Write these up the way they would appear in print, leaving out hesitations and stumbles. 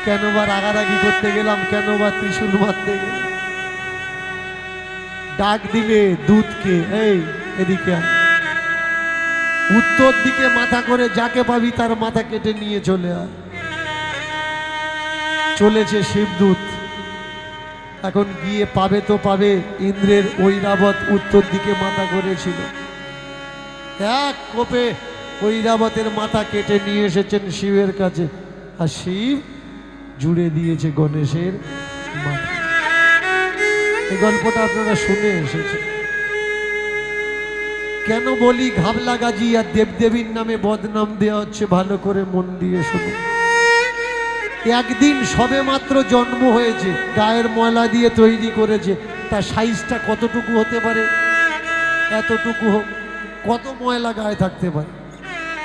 কেন বা রাগারাগি করতে গেলাম, কেন বা ত্রিশূল মারতে গেলাম? ডাক দিলে দুধকে, এই এদিকে আয়। উত্তর দিকে মাথা করে যাকে পাবি তার মাথা কেটে নিয়ে চলে আয়। চলেছে শিবদূত। এখন গিয়ে পাবে তো পাবে, ইন্দ্রের ঐরাবত উত্তর দিকে মাথা করেছিল। এক কোপে ঐরাবতের মাথা কেটে নিয়ে এসেছেন শিবের কাছে, আর শিব জুড়ে দিয়েছে গণেশের মাথা। এই গল্পটা আপনারা শুনে এসেছেন। কেন বলি ঘাবলা গাজি আর দেবদেবীর নামে বদনাম দেওয়া হচ্ছে, ভালো করে মন দিয়ে শুনুন। একদিন সবে মাত্র জন্ম হয়েছে, গায়ের ময়লা দিয়ে তৈরি করেছে, তার সাইজটা কতটুকু হতে পারে? এতটুকু হোক। কত ময়লা গায়ে থাকতে পারে?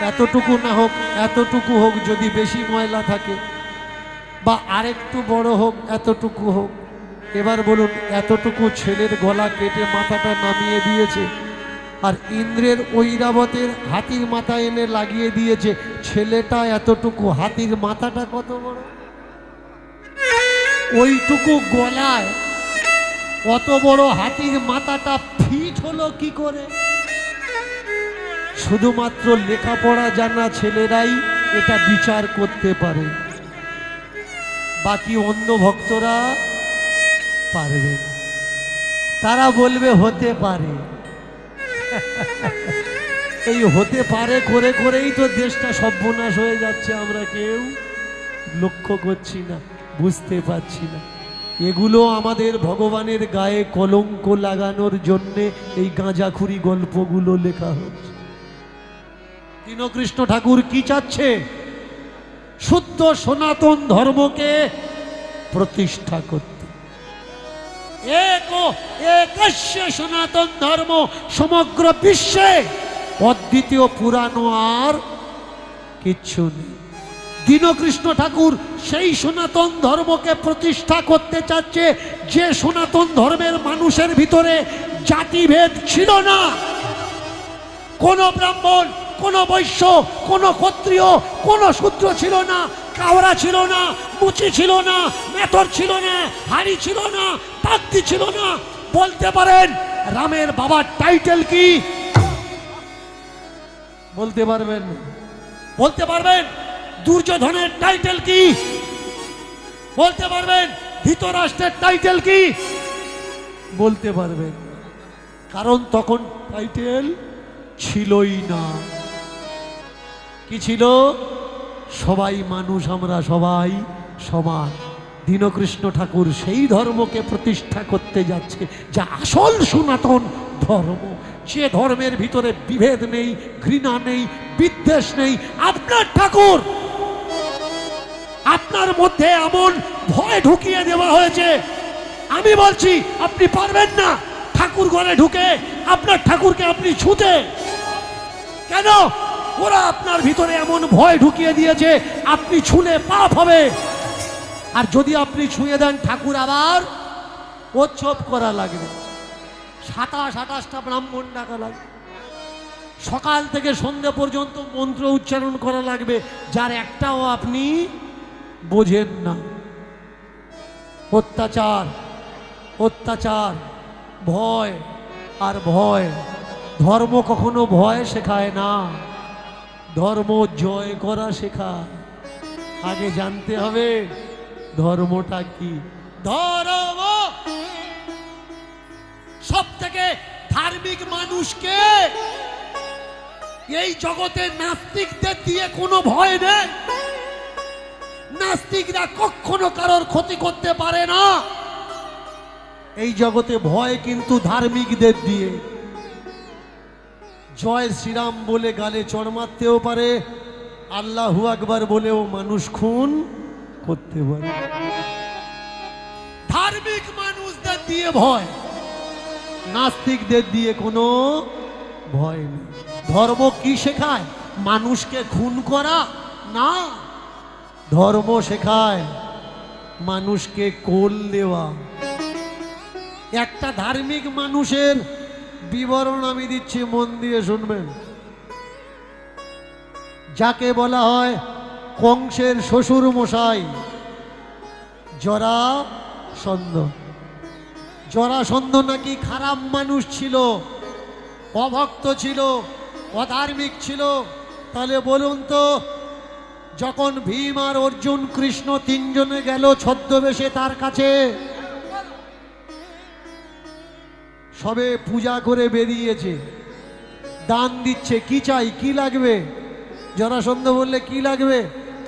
এতটুকু না হোক, এতটুকু হোক। যদি বেশি ময়লা থাকে বা আরেকটু বড় হোক, এতটুকু হোক। এবার বলুন, এতটুকু ছেলের গলা কেটে মাথাটা নামিয়ে দিয়েছে, আর ইন্দ্রের ঐরাবতের হাতির মাথা এনে লাগিয়ে দিয়েছে। ছেলেটা এতটুকু, হাতির মাথাটা কত বড়? ওইটুকু গলায় অত বড় হাতির মাথাটা ফিট হলো কি করে? শুধুমাত্র লেখাপড়া জানা ছেলেরাই এটা বিচার করতে পারে, বাকি অন্য ভক্তরা পারবে না। তারা বলবে হতে পারে। এই হতে পারে করে করেই তো দেশটা সর্বনাশ হয়ে যাচ্ছে। আমরা কেউ লক্ষ্য করছি না, বুঝতে পারছি না। এগুলো আমাদের ভগবানের গায়ে কলঙ্ক লাগানোর জন্যে এই গাঁজাখুরি গল্পগুলো লেখা হচ্ছে। দীনকৃষ্ণ ঠাকুর কি চাচ্ছে? শুদ্ধ সনাতন ধর্মকে প্রতিষ্ঠা করতে। একস্য সনাতন ধর্ম সমগ্র বিশ্বে, অদ্বিতীয় পুরানো আর কিচ্ছু নেই। দীনকৃষ্ণ ঠাকুর সেই সনাতন ধর্মকে প্রতিষ্ঠা করতে চাচ্ছে, যে সনাতন ধর্মের মানুষের ভিতরে জাতিভেদ ছিল না। কোন ব্রাহ্মণ, কোন বৈশ্য, কোন ক্ষত্রিয়, কোন শূদ্র ছিল না, কাওড়া ছিল না, মুচি ছিল না, মেথর ছিল না, হাড়ি ছিল না, পাক্তি ছিল না। বলতে পারেন রামের বাবার টাইটেল কি? বলতে পারবেন? বলতে পারবেন দুর্যোধনের টাইটেল কি? বলতে পারবেন ধৃতরাষ্ট্রের টাইটেল কি? বলতে পারবেন? কারণ তখন টাইটেল ছিলই না। কি ছিল? সবাই মানুষ, আমরা সবাই সমান। দীনকৃষ্ণ ঠাকুর সেই ধর্মকে প্রতিষ্ঠা করতে যাচ্ছে, যা আসল সনাতন ধর্ম, যে ধর্মের ভিতরে বিভেদ নেই, ঘৃণা নেই, বিদ্বেষ নেই। আপনার ঠাকুর, আপনার মধ্যে এমন ভয় ঢুকিয়ে দেওয়া হয়েছে, আমি বলছি আপনি পারবেন না ঠাকুর ঘরে ঢুকে আপনার ঠাকুরকে আপনি ছুঁতে। কেন? ওরা আপনার ভিতরে এমন ভয় ঢুকিয়ে দিয়েছে, আপনি ছুঁলে পাপ হবে। আর যদি আপনি ছুঁয়ে দেন, ঠাকুর আবার উৎসব করা লাগবে। 27-28টা ব্রাহ্মণ ডাকা লাগবে, সকাল থেকে সন্ধ্যা পর্যন্ত মন্ত্র উচ্চারণ করা লাগবে, যার একটাও আপনি বোঝেন না। অত্যাচার, অত্যাচার, ভয় আর ভয়। ধর্ম কখনো ভয় শেখায় না, ধর্ম জয় করা শেখায়। আগে জানতে হবে ধর্মটা কি। ধর্ম সব থেকে ধার্মিক মানুষকে এই জগতে নাস্তিকদের দিয়ে কোনো ভয় নেই। নাস্তিকরা কখনো কারোর ক্ষতি করতে পারে না। এই জগতে ভয় কিন্তু ধার্মিকদের দিয়ে। জয় শ্রীরাম বলে গালে চড় মারতেও পারে, আল্লাহু আকবার বলেও মানুষ খুন করতে পারে। ধার্মিক মানুষদের দিয়ে ভয়, নাস্তিকদের দিয়ে কোনো ভয় নেই। ধর্ম কি শেখায়? মানুষকে খুন করা না, ধর্ম শেখায় মানুষকে কোল দেওয়া। একটা ধার্মিক মানুষের বিবরণ আমি দিচ্ছি, মন দিয়ে শুনবেন। যাকে বলা হয় কংসের শ্বশুর মশাই, জরাসন্ধ। জরাসন্ধ নাকি খারাপ মানুষ ছিল, অভক্ত ছিল, অধার্মিক ছিল। তাহলে বলুন তো, যখন ভীম আর অর্জুন কৃষ্ণ তিনজনে গেল ছদ্মবেশে তার কাছে, সবে পূজা করে বেরিয়েছে, দান দিচ্ছে, কি চাই, কি লাগবে? জরাসন্ধ বললে কি লাগবে?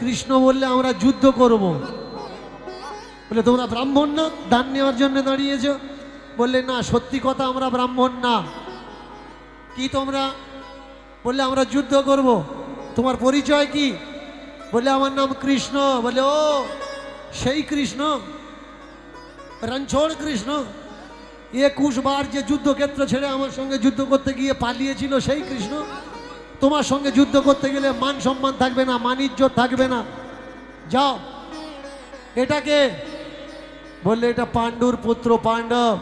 কৃষ্ণ বললে আমরা যুদ্ধ করব। বলে তোমরা ব্রাহ্মণ না, দান নেওয়ার জন্য দাঁড়িয়েছ? বললে না, সত্যি কথা, আমরা ব্রাহ্মণ না। কি তোমরা? বললে আমরা যুদ্ধ করব। তোমার পরিচয় কি? বলে আমার নাম কৃষ্ণ। বলে ও সেই কৃষ্ণ, রণছোড় কৃষ্ণ, 21 বার যে যুদ্ধক্ষেত্র ছেড়ে আমার সঙ্গে যুদ্ধ করতে গিয়ে পালিয়েছিল সেই কৃষ্ণ? তোমার সঙ্গে যুদ্ধ করতে গেলে মান সম্মান থাকবে না, মান ইজ্জত থাকবে না, যাও। এটাকে? বললে এটা পাণ্ডুর পুত্র পাণ্ডব।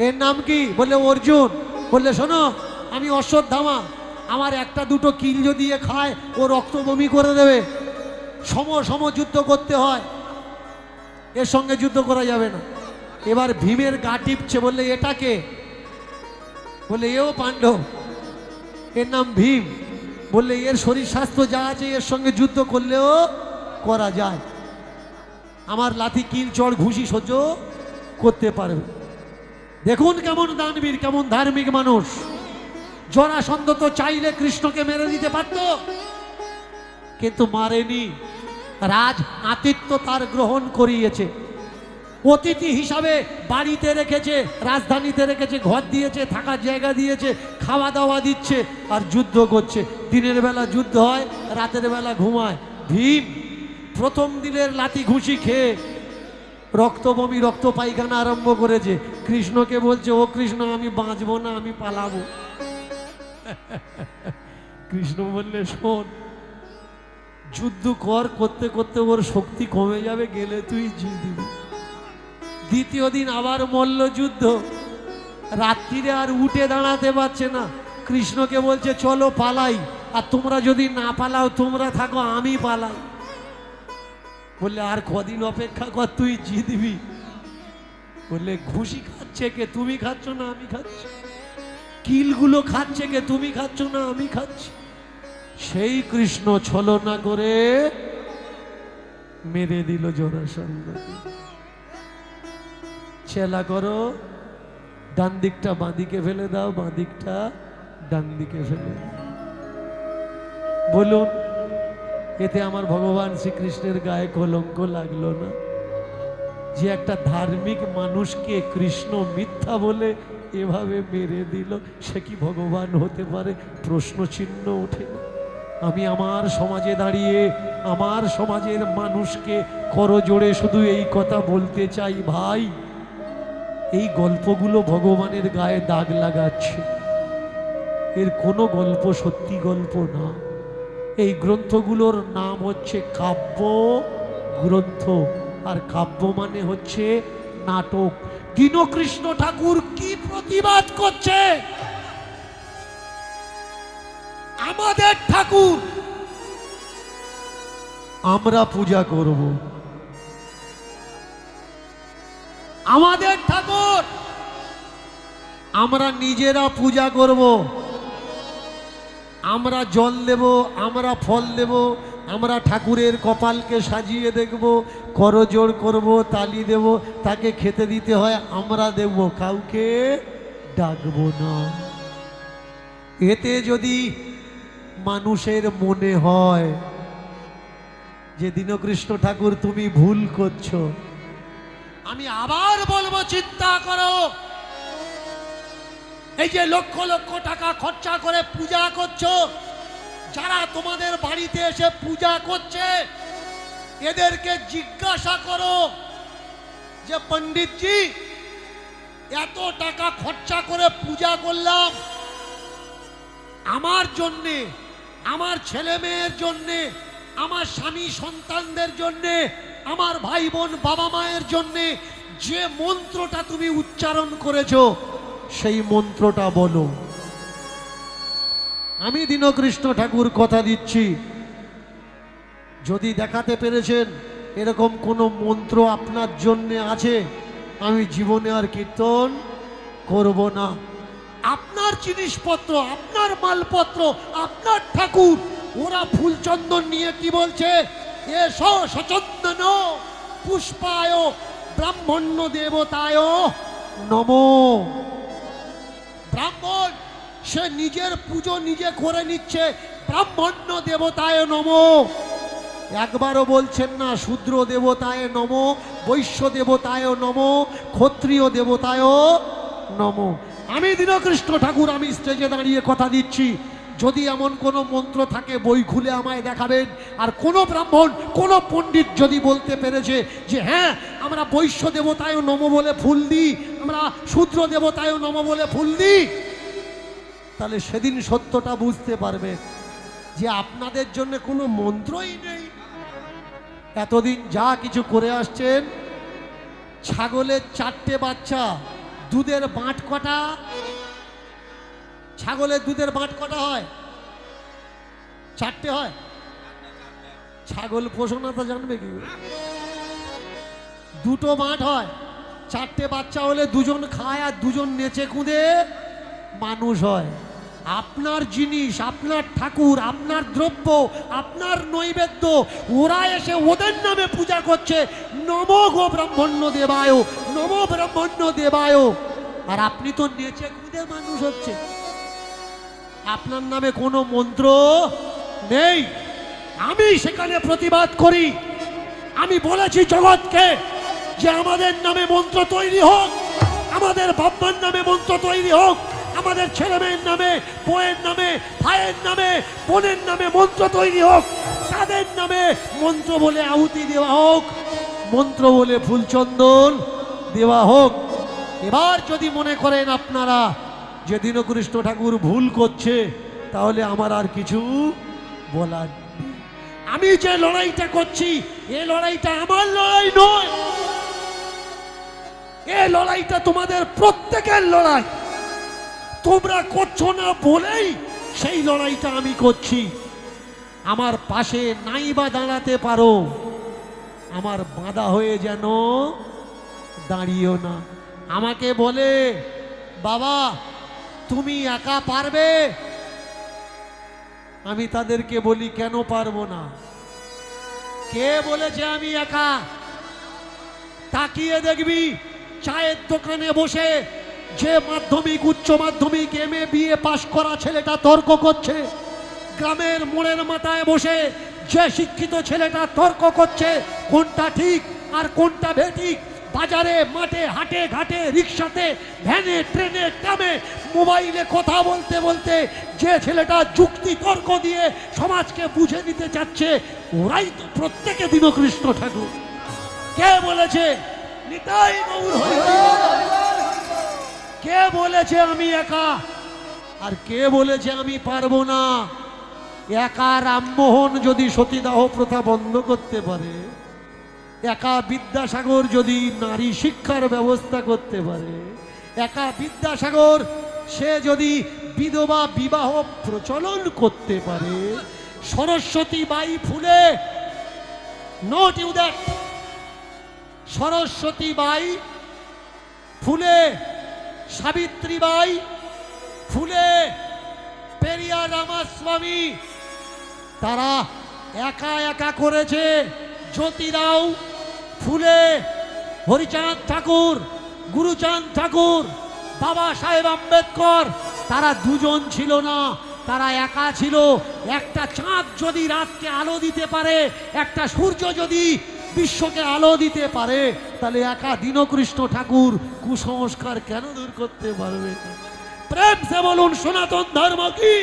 এর নাম কি? বললে অর্জুন। বললে শোনো, আমি অশ্বত্থামা, আমার একটা দুটো কিল যদি এ খায় ও রক্ত বমি করে দেবে। সম যুদ্ধ করতে হয়, এর সঙ্গে যুদ্ধ করা যাবে না। এবার ভীমের গা টিপছে। বললে এটাকে? বললে এও পাণ্ডব, এর নাম ভীম। বললে এর শরীর স্বাস্থ্য যা আছে এর সঙ্গে যুদ্ধ করলেও করা যায়, আমার লাথি কিল চড় ঘুষি সহ্য করতে পারবে। দেখুন কেমন দানবীর, কেমন ধার্মিক মানুষ। জরাসন্ধ তো চাইলে কৃষ্ণকে মেরে দিতে পারত, কিন্তু মারেনি। রাজ আতিথ্য তার গ্রহণ করিয়েছে, অতিথি হিসাবে বাড়িতে রেখেছে, রাজধানীতে রেখেছে, ঘর দিয়েছে, থাকার জায়গা দিয়েছে, খাওয়া দাওয়া দিচ্ছে, আর যুদ্ধ করছে। দিনের বেলা যুদ্ধ হয়, রাতের বেলা ঘুমায়। ভীম প্রথম দিনের লাথি ঘুষি খেয়ে রক্ত বমি, রক্ত পায়খানা আরম্ভ করেছে। কৃষ্ণকে বলছে, ও কৃষ্ণ, আমি বাঁচবো না, আমি পালাবো। কৃষ্ণ বললে শোন, যুদ্ধ করতে করতে ওর শক্তি কমে যাবে, গেলে তুই জিয়ে দিবি। দ্বিতীয় দিন আবার মল্ল যুদ্ধ, রাত্রিরে আর উঠে দাঁড়াতে পারছে না। কৃষ্ণকে বলছে চলো পালাই, আর তোমরা যদি না পালাও, তোমরা থাকো, আমি পালাই। বললে আর কদিন অপেক্ষা কর, তুই জিতবি। বললে ঘুষি খাচ্ছে কে? তুমি খাচ্ছ না আমি খাচ্ছি। কিলগুলো খাচ্ছে কে? তুমি খাচ্ছ না আমি খাচ্ছি। সেই কৃষ্ণ ছলনা করে মেরে দিল জরাসন্ধকে। চেলা করো, ডান দিকটা বাঁ দিকে ফেলে দাও, বাঁ দিকটা ডান দিকে ফেলে দাও। বলুন, এতে আমার ভগবান শ্রীকৃষ্ণের গায়ে কলঙ্ক লাগলো না? যে একটা ধার্মিক মানুষকে কৃষ্ণ মিথ্যা বলে এভাবে মেরে দিল, সে কি ভগবান হতে পারে? প্রশ্ন চিহ্ন ওঠে না? আমি আমার সমাজে দাঁড়িয়ে আমার সমাজের মানুষকে করজোড়ে শুধু এই কথা বলতে চাই, ভাই, এই গল্পগুলো ভগবানের গায়ে দাগ লাগাচ্ছে। এর কোনো গল্প সত্যি গল্প না। এই গ্রন্থগুলোর নাম হচ্ছে কাব্য গ্রন্থ, আর কাব্য মানে হচ্ছে নাটক। দীনকৃষ্ণ ঠাকুর কি প্রতিবাদ করছে? আমাদের ঠাকুর আমরা পূজা করব, আমাদের ঠাকুর আমরা নিজেরা পূজা করব, আমরা জল দেব, আমরা ফল দেব, আমরা ঠাকুরের কপালকে সাজিয়ে দেখব, করজোড় করব, তালি দেব, তাকে খেতে দিতে হয় আমরা দেব, কাউকে ডাকবো না। এতে যদি মানুষের মনে হয় যে দীনকৃষ্ণ ঠাকুর তুমি ভুল করছো, আমি আবার বলবো, চিন্তা করো, এই যে লক্ষ লক্ষ টাকা খরচা করে পূজা করছো, যারা তোমাদের বাড়িতে এসে পূজা করছে, এদেরকে জিজ্ঞাসা করো যে পণ্ডিতজি, এত টাকা খরচা করে পূজা করলাম, আমার জন্যে, আমার ছেলে মেয়ের জন্যে, আমার স্বামী সন্তানদের জন্যে, আমার ভাই বোন বাবা মায়ের জন্যে যে মন্ত্রটা তুমি উচ্চারণ করেছো, সেই মন্ত্রটা বলো। আমি দীনকৃষ্ণ ঠাকুর কথা দিচ্ছি, যদি দেখাতে পেরেছেন এরকম কোনো মন্ত্র আপনার জন্য আছে, আমি জীবনে আর কীর্তন করব না। আপনার জিনিসপত্র, আপনার মালপত্র, আপনার ঠাকুর, ওরা ফুলচন্দন নিয়ে কি বলছে? এসো সচন্দন পুষ্পায় ব্রাহ্মণ্য দেবতায় নমো। ব্রাহ্মণ সে নিজের পুজো নিজে করে নিচ্ছে, ব্রাহ্মণ্য দেবতায় নমো। একবারও বলছেন না শূদ্র দেবতায় নমো, বৈশ্য দেবতায় নমো, ক্ষত্রিয় দেবতায় নমো। আমি দীনকৃষ্ণ ঠাকুর, আমি স্টেজে দাঁড়িয়ে কথা দিচ্ছি, যদি এমন কোনো মন্ত্র থাকে বই খুলে আমায় দেখাবেন। আর কোনো ব্রাহ্মণ, কোনো পণ্ডিত যদি বলতে পেরেছে যে হ্যাঁ আমরা বৈশ্য দেবতায় নমো বলে ফুল দিই, আমরা শূদ্র দেবতায় নমো বলে ফুল দিই, তাহলে সেদিন সত্যটা বুঝতে পারবে যে আপনাদের জন্য কোনো মন্ত্রই নেই। এতদিন যা কিছু করে আসছেন, ছাগলের 4টে বাচ্চা, দুধের বাঁট কটা? ছাগলের দুধের বাঁট কটা হয়? 4টে হয়। ছাগল পোষো না তো জানবে কি? 2টো বাঁট হয়, 4টে বাচ্চা হলে 2জন খায় আর 2জন নেচে কুঁদে মানুষ হয়। আপনার জিনিস, আপনার ঠাকুর, আপনার দ্রব্য, আপনার নৈবেদ্য, ওরা এসে ওদের নামে পূজা করছে, নমো গো ব্রাহ্মণ্য দেবায়, নমো ব্রাহ্মণ্য দেবায়। আর আপনি তো নেচে কুঁদে মানুষ হচ্ছে, আপনার নামে কোনো মন্ত্র নেই। আমি সেখানে প্রতিবাদ করি, আমি বলেছি জগৎকে যে আমাদের নামে মন্ত্র তৈরি হোক, আমাদের বাবার নামে মন্ত্র তৈরি হোক, আমাদের ছেলে মেয়ের নামে, বউয়ের নামে, ভাইয়ের নামে, বোনের নামে মন্ত্র তৈরি হোক, তাদের নামে মন্ত্র বলে আহুতি দেওয়া হোক, মন্ত্র বলে ফুলচন্দন দেওয়া হোক। এবার যদি মনে করেন আপনারা যে দীনকৃষ্ণ ঠাকুর ভুল করছে, তাহলে আমার আর কিছু বলার নেই। আমি যে লড়াইটা করছি, এই লড়াইটা আমার লড়াই নয়, এই লড়াইটা তোমাদের প্রত্যেকের লড়াই। তোমরা করছো না বলেই সেই লড়াইটা আমি করছি। আমার পাশে নাই বা দাঁড়াতে পারো, আমার বাঁধা হয়ে যেন দাঁড়িয়েও না। আমাকে বলে বাবা তুমি একা পারবে, আমি তাদেরকে বলি কেন পারবো না? কে বলেছে আমি একা? তাকিয়ে দেখবি চায়ের দোকানে বসে যে মাধ্যমিক, উচ্চ মাধ্যমিক, MA BA পাশ করা ছেলেটা তর্ক করছে, গ্রামের মোড়ের মাথায় বসে যে শিক্ষিত ছেলেটা তর্ক করছে কোনটা ঠিক আর কোনটা বেঠিক, বাজারে, মাঠে, হাটে, ঘাটে, রিক্সাতে, ভ্যানে, ট্রেনে, ট্রামে, মোবাইলে কথা বলতে বলতে যে ছেলেটা যুক্তি তর্ক দিয়ে সমাজকে বুঝে দিতে চাচ্ছে, ওরাই তো প্রত্যেকে দীনকৃষ্ণ ঠাকুর। কে বলেছে? নিতাই গৌর হরি হরি। কে বলেছে আমি একা? আর কে বলেছে আমি পারবো না? একা রামমোহন যদি সতীদাহ প্রথা বন্ধ করতে পারে, একা বিদ্যাসাগর যদি নারী শিক্ষার ব্যবস্থা করতে পারে, একা বিদ্যাসাগর সে যদি বিধবা বিবাহ প্রচলন করতে পারে, Saraswati Bai Phule, note you that, Saraswati Bai Phule, Savitribai ফুলে, পেরিয়ার রামাস্বামী, তারা একা একা করেছে। জ্যোতিরাও ফুলে, হরিচাঁদ ঠাকুর, গুরুচাঁদ ঠাকুর, বাবা সাহেব আম্বেদকর, তারা দুজন ছিল না, তারা একা ছিল। একটা চাঁদ যদি রাতকে আলো দিতে পারে, একটা সূর্য যদি বিশ্বকে আলো দিতে পারে, তাহলে একা দীনকৃষ্ণ ঠাকুর কুসংস্কার কেন দূর করতে পারবে? প্রেম সে বলুন সনাতন ধর্ম কি?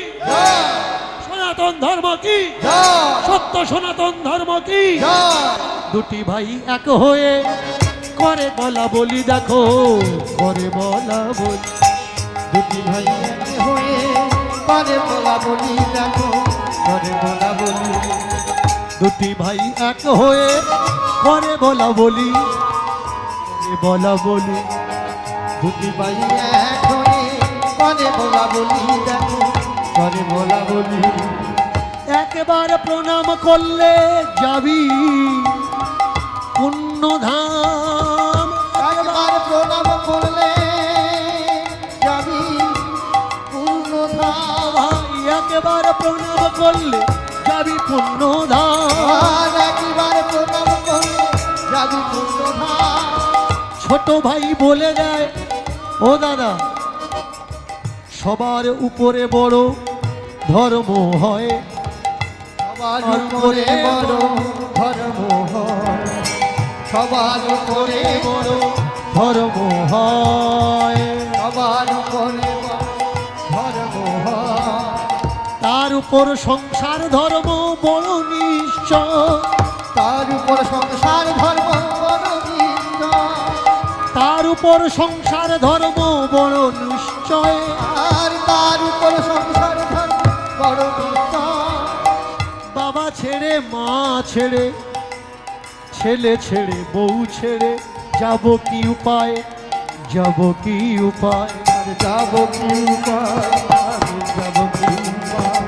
সনাতন ধর্ম কি? সত্য সনাতন ধর্ম কি? দুটি ভাই এক হয়ে করে বলা বলি, দেখো করে বলা বলি, দুটি ভাই এক হয়ে করে বলা বলি, দেখো করে বলা বলি, দুটি ভাই এক হয়ে করে বলা বলি, বলা বলি, দুটি ভাই এক হয়ে করে বলা বলি, দেখো করে বলা বলি। একবার প্রণাম করলে যাবি, করলে যাবি পুণ্য ধাম। আর একবার প্রণাম করলে যাবি পুণ্যধাম। ছোট ভাই বলে দেয়, ও দাদা, সবার উপরে বড় ধর্ম হয়, সবার উপরে বড় ধর্ম হয়, সবার উপরে বড় ধর্ম হয়। সবার উপরে বড় ধর্ম হয়। তার উপর সংসার ধর্ম বড় নিশ্চয়, তার উপর সংসার ধর্ম বড় নিশ্চয়। তার উপর সংসার ধর্ম বড় নিশ্চয়। আর তার উপর সংসার ধর্ম বড় নিশ্চয়। বাবা ছেড়ে মা ছেড়ে, ছেলে ছেড়ে বউ ছেড়ে, যাব কি উপায়, যাব কি উপায়। আর যাব কি উপায়, আমি যাব কি উপায়,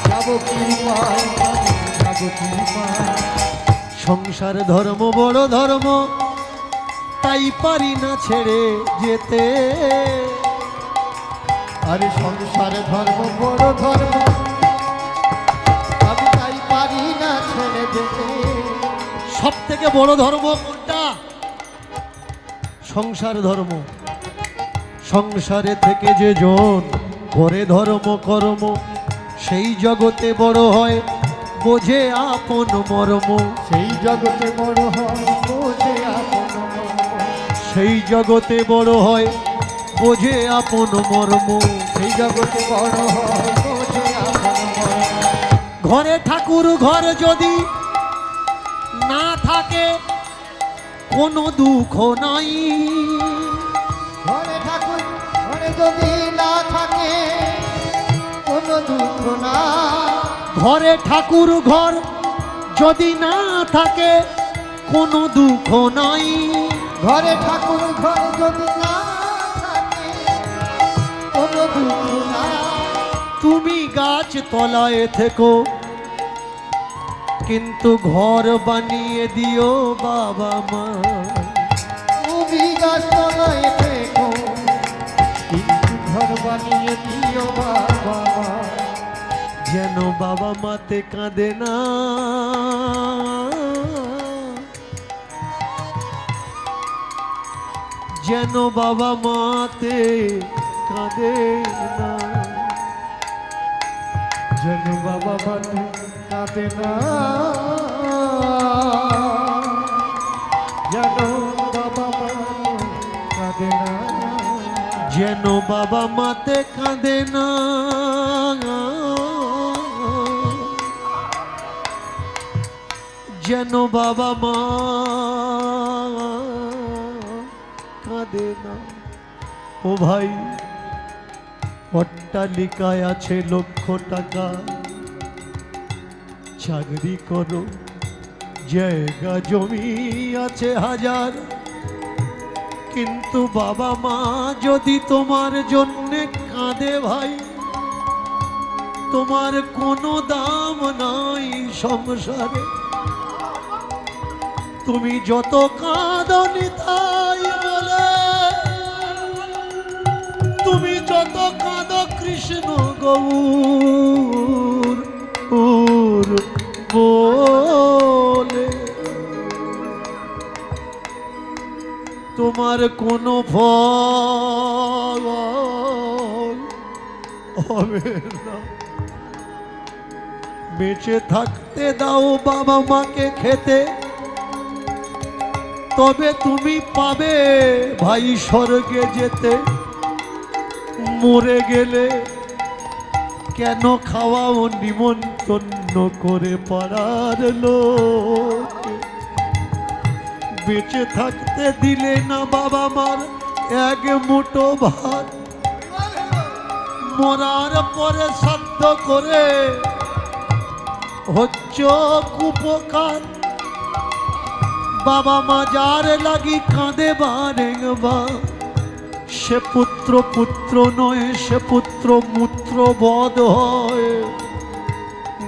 যাব কি উপায়, আমি যাব কি উপায়। সংসার ধর্ম বড় ধর্ম, তাই পারি না ছেড়ে যেতে। আরে সংসার ধর্ম বড় ধর্ম, আমি তাই পারি না ছেড়ে যেতে। সব থেকে বড় ধর্ম কোনটা? সংসার ধর্ম। সংসারে থেকে যে জন করে ধর্ম কর্ম, সেই জগতে বড় হয়, বোঝে আপন মর্ম। সেই জগতে বড় হয় বোঝে আপন মর্ম। সেই জগতে বড় হয়, বোঝে আপন মর্ম। সেই জগতে বড় হয় বোঝে আপন মর্ম। ঘরে ঠাকুর ঘর যদি না থাকে, কোনো দুঃখ নাই। ঘরে ঠাকুর ঘরে যদি না থাকে, কোনো দুঃখ না। ঘরে ঠাকুর ঘর যদি না থাকে, কোনো দুঃখ নাই। ঘরে ঠাকুর ঘর যদি না থাকে, কোনো দুঃখ না। তুমি গাছ তলায় থেকো, কিন্তু ঘর বানিয়ে দিও বাবা মা। তুমি গাছ তলায় থেকো, কিন্তু ঘর বানিয়ে দিও বাবা মা। যেন বাবা মাতে কাঁদে না, যেন বাবা মাতে কাঁদে না, যেন বাবা মাতে কাঁদে না। যেন বাবা মাতে কাঁদে না। যেন বাবা মাতে কাঁদে না। যেন বাবা মা কাঁদে না। ও ভাই, অট্টালিকায় আছে লক্ষ টাকা, চাকরি করো, জায়গা জমি আছে হাজার, কিন্তু বাবা মা যদি তোমার জন্যে কাঁদে ভাই, তোমার কোনো দাম নাই সংসারে। তুমি যত কাঁদনি তাই বলে, তুমি যত কাঁদো কৃষ্ণ গৌর বলে, তোমার কোনো ফল হবে না। বেঁচে থাকতে দাও বাবা মাকে খেতে, তবে তুমি পাবে ভাই স্বর্গে যেতে। মরে গেলে কেন খাওয়াও নিমন্ত্রণ করে পাড়ার লোক? বেঁচে থাকতে দিলে না বাবা মার এক মুঠো ভাত, মরার পরে শ্রাদ্ধ করে হচ্ছ কুপকার। বাবা মা যার লাগি কাঁদে বারেংবা, সে পুত্র পুত্র নয়, সে পুত্র মূত্র বধ হয়।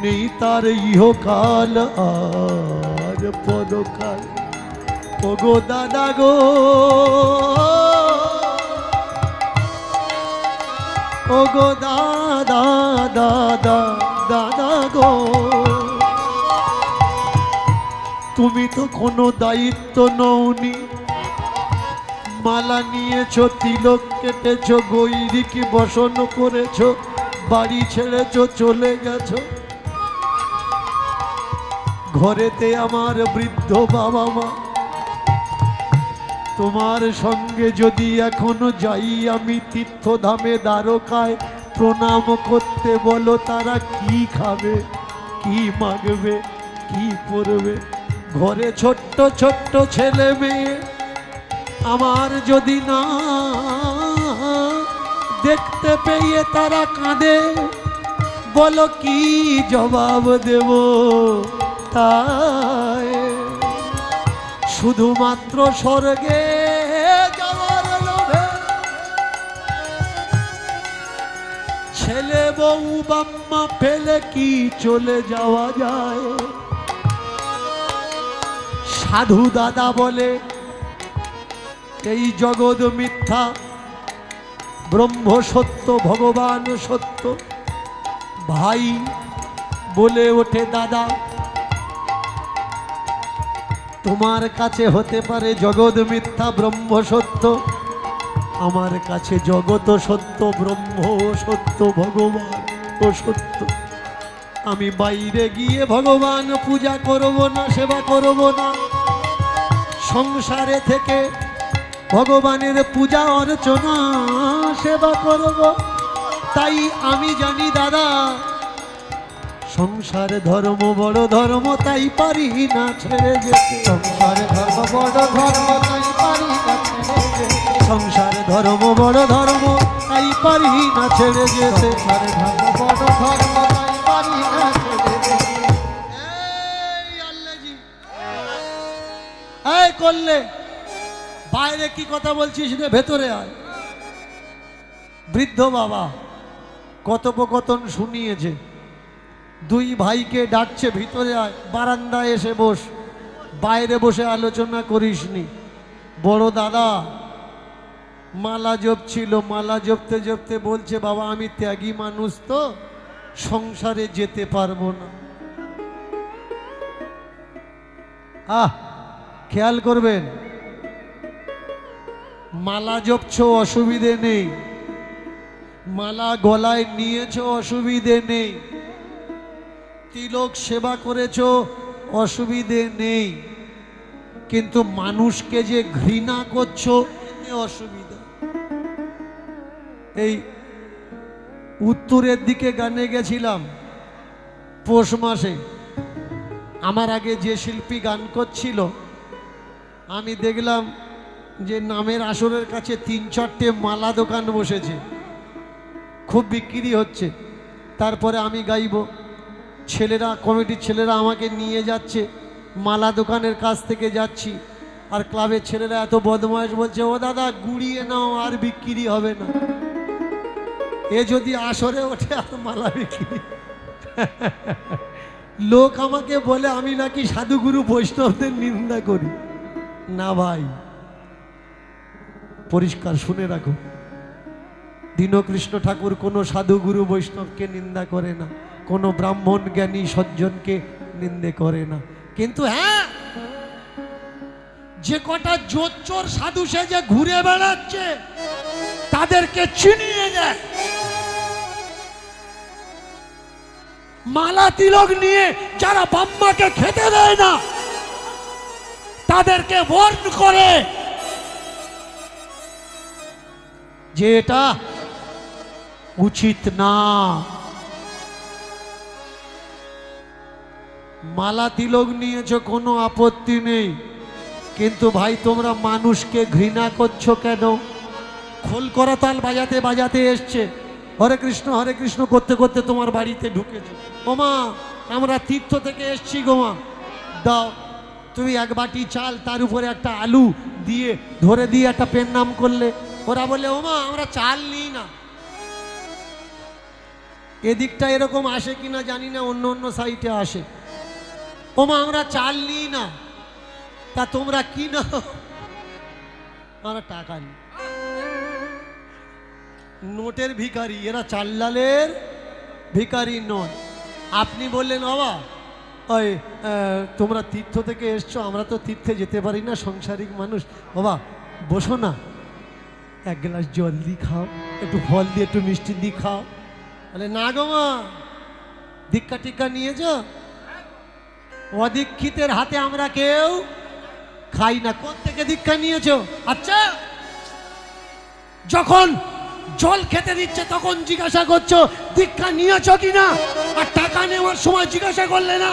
নেই তার ইহকাল আর পরকাল। ওগো দাদা গো, ওগো দাদা দাদা, দাদা গো, তুমি তো কোনো দায়িত্ব নওনি। মালা নিয়েছ, তিলক কেটেছ, গৈরিকি বসন করেছ, বাড়ি ছেড়েছ, চলে গেছ। ঘরেতে আমার বৃদ্ধ বাবা মা, তোমার সঙ্গে যদি এখনো যাই আমি তীর্থধামে দ্বারকায় প্রণাম করতে, বলো তারা কি খাবে, কি মাগবে, কি পরবে? ঘরে ছোট্ট ছোট্ট ছেলে মেয়ে আমার যদি না দেখতে পেয়ে তারা কাঁদে, বলো কি জবাব দেব? তাই শুধুমাত্র স্বর্গে যাওয়ার লোভে ছেলে বউ বাম্মা ফেলে কি চলে যাওয়া যায়? সাধু দাদা বলে এই জগৎ মিথ্যা, ব্রহ্ম সত্য, ভগবান সত্য। ভাই বলে ওঠে দাদা, তোমার কাছে হতে পারে জগৎ মিথ্যা, ব্রহ্ম সত্য, আমার কাছে জগৎ সত্য, ব্রহ্ম সত্য, ভগবান ও সত্য। আমি বাইরে গিয়ে ভগবান পূজা করব না, সেবা করব না, সংসারে থেকে ভগবানের পূজা অর্চনা সেবা করব। তাই আমি জানি দাদা, সংসার ধর্ম বড় ধর্ম, তাই পারি না ছেড়ে যেতে। সংসার ধর্ম বড় ধর্ম, তাই পারি না ছেড়ে যেতে। সংসার ধর্ম বড় ধর্ম, তাই পারি না ছেড়ে যেতে। সংসার ধর্ম বড় ধর্ম, তাই পারি না ছেড়ে যেতে। এই আল্লাহজি, এই করলে বাইরে কি কথা বলছিস রে? ভেতরে আয়। বৃদ্ধ বাবা কথোপকথন শুনিয়েছে, দুই ভাইকে ডাকছে, ভিতরে আয়, বারান্দায় এসে বস, বাইরে বসে আলোচনা করিসনি। বড় দাদা মালা জপছিল, মালা জপতে জপতে বলছে, বাবা আমি ত্যাগী মানুষ তো, সংসারে যেতে পারবো না। খেয়াল করবেন, মালা জপছ অসুবিধে নেই, মালা গলায় নিয়েছ অসুবিধে নেই, তিলক সেবা করেছ অসুবিধে নেই, কিন্তু মানুষকে যে ঘৃণা করছো এতে অসুবিধা। এই উত্তরের দিকে গানে গেছিলাম পৌষ মাসে, আমার আগে যে শিল্পী গান করছিল, আমি দেখলাম যে নামের আসরের কাছে 3-4টে মালা দোকান বসেছে, খুব বিক্রি হচ্ছে। তারপরে আমি গাইব, ছেলেরা, কমিটির ছেলেরা আমাকে নিয়ে যাচ্ছে, মালা দোকানের কাছ থেকে যাচ্ছি, আর ক্লাবের ছেলেরা এত বদমাইশ বলছে, ও দাদা গুড়িয়ে নাও, আর বিক্রি হবে না। এ যদি আসরে ওঠে আর মালা বিক্রি। লোক আমাকে বলে আমি নাকি সাধুগুরু বৈষ্ণবদের নিন্দা করি। না ভাই, পরিষ্কার শুনে রাখো, দীনকৃষ্ণ ঠাকুর কোনো সাধুগুরু বৈষ্ণবকে নিন্দা করে না, কোনো ব্রাহ্মণ জ্ঞানী সজ্জনকে নিন্দে করে না। কিন্তু হ্যাঁ, যে কটা জোচ্চোর সাধু সেজে ঘুরে বেড়াচ্ছে তাদেরকে চিনিয়ে দেয়। মালা তিলক নিয়ে যারা বাম্মাকে খেতে দেয় না তাদেরকে ওয়ার্ন করে যে এটা উচিত না। মালা তিলক নিয়েছো কোনো আপত্তি নেই, কিন্তু ভাই তোমরা মানুষকে ঘৃণা করছো কেন? খোল করা তাল বাজাতে বাজাতে এসছে, হরে কৃষ্ণ করতে করতে তোমার বাড়িতে ঢুকেছে। ওমা আমরা তীর্থ থেকে এসছি গোমা, দাও। তুমি এক বাটি চাল, তার উপরে একটা আলু দিয়ে ধরে দিয়ে একটা পেন নাম করলে, ওরা বলে ওমা আমরা চাল নিই না। এদিকটা এরকম আসে কিনা জানি না, অন্য অন্য সাইটে আসে। ওমা আমরা চাল নিই না, তা তোমরা কি নাও? আমরা টাকা নিই। নোটের ভিখারি এরা, চাল ডালের ভিখারি নয়। আপনি বললেন বাবা ওই তোমরা তীর্থ থেকে এসছো, আমরা তো তীর্থে যেতে পারি না, সংসারিক মানুষ, বাবা বসো না, এক গ্লাস জল দিয়ে খাও, একটু ফল দিয়ে একটু মিষ্টি দিয়ে খাও। বলে না গো মা, দীক্ষা টিক্ষা নিয়েছ? অদীক্ষিতের হাতে আমরা কেউ খাই না। কোথা থেকে দীক্ষা নিয়েছো? আচ্ছা, যখন জল খেতে দিচ্ছে তখন জিজ্ঞাসা করছো দীক্ষা নিয়েছো কিনা, আর টাকা নেওয়ার সময় জিজ্ঞাসা করলে না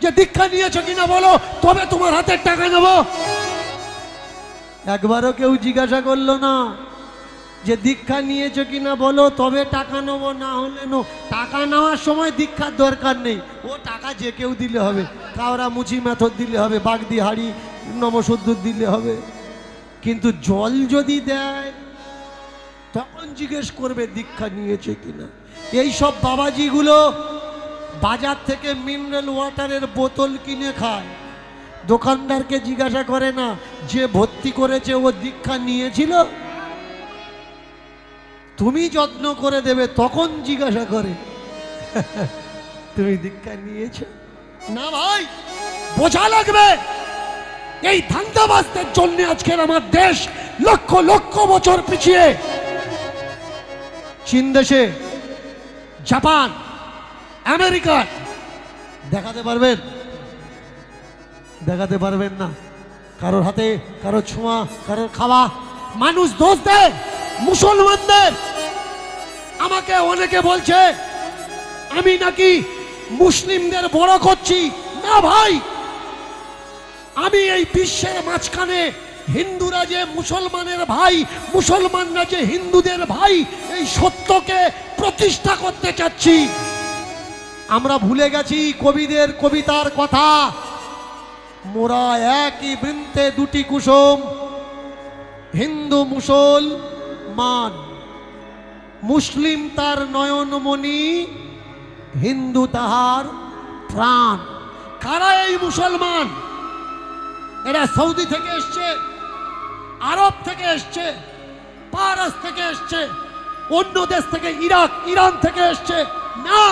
যে দীক্ষা নিয়েছো কিনা বলো, তবে তোমার হাতের টাকা নেবো। একবারও কেউ জিজ্ঞাসা করলো না যে দীক্ষা নিয়েছো কিনা বলো, তবে টাকা নেবো, না হলে নো। টাকা নেওয়ার সময় দীক্ষার দরকার নেই, ও টাকা যে কেউ দিলে হবে, কাওড়া মুচি মেথর দিলে হবে, বাগদি হাড়ি নমসুদ্দুর দিলে হবে। কিন্তু জল যদি দেয় তখন জিজ্ঞেস করবে দীক্ষা নিয়েছে কিনা। এই সব বাবাজিগুলো বাজার থেকে মিনারেল ওয়াটারের বোতল কিনে খায়, দোকানদারকে জিজ্ঞাসা করে না যে ভর্তি করেছে ও দীক্ষা নিয়েছিল। তুমি যত্ন করে দেবে তখন জিজ্ঞাসা করে তুমি দীক্ষা নিয়েছো না। ভাই বোঝা লাগবে, এই ধান্দাবাজদের জন্য আজকের আমার দেশ লক্ষ লক্ষ বছর পিছিয়ে। চীন দেশে, জাপান, আমেরিকা দেখাতে পারবেন? দেখাতে পারবেন না। কারোর হাতে কারো ছোঁয়া, কারোর খাওয়া। মানুষ দোষ দেয় মুসলমানদের। আমাকে অনেকে বলছে আমি নাকি মুসলিমদের বড় করছি। না ভাই, আমি এই বিশ্বের মাঝখানে হিন্দুরা যে মুসলমানের ভাই, মুসলমানরা যে হিন্দুদের ভাই, এই সত্যকে প্রতিষ্ঠা করতে চাচ্ছি। আমরা ভুলে গেছি কবিদের কবিতার কথা, মোরা একই বৃন্তে দুটি কুসুম, হিন্দু মুসলমান। মুসলিম তার নয়নমণি, হিন্দু তাহার প্রাণ। কারা এই মুসলমান? এরা সৌদি থেকে এসছে, আরব থেকে এসছে, পারস থেকে এসছে, অন্য দেশ থেকে, ইরাক, ইরান থেকে এসছে না।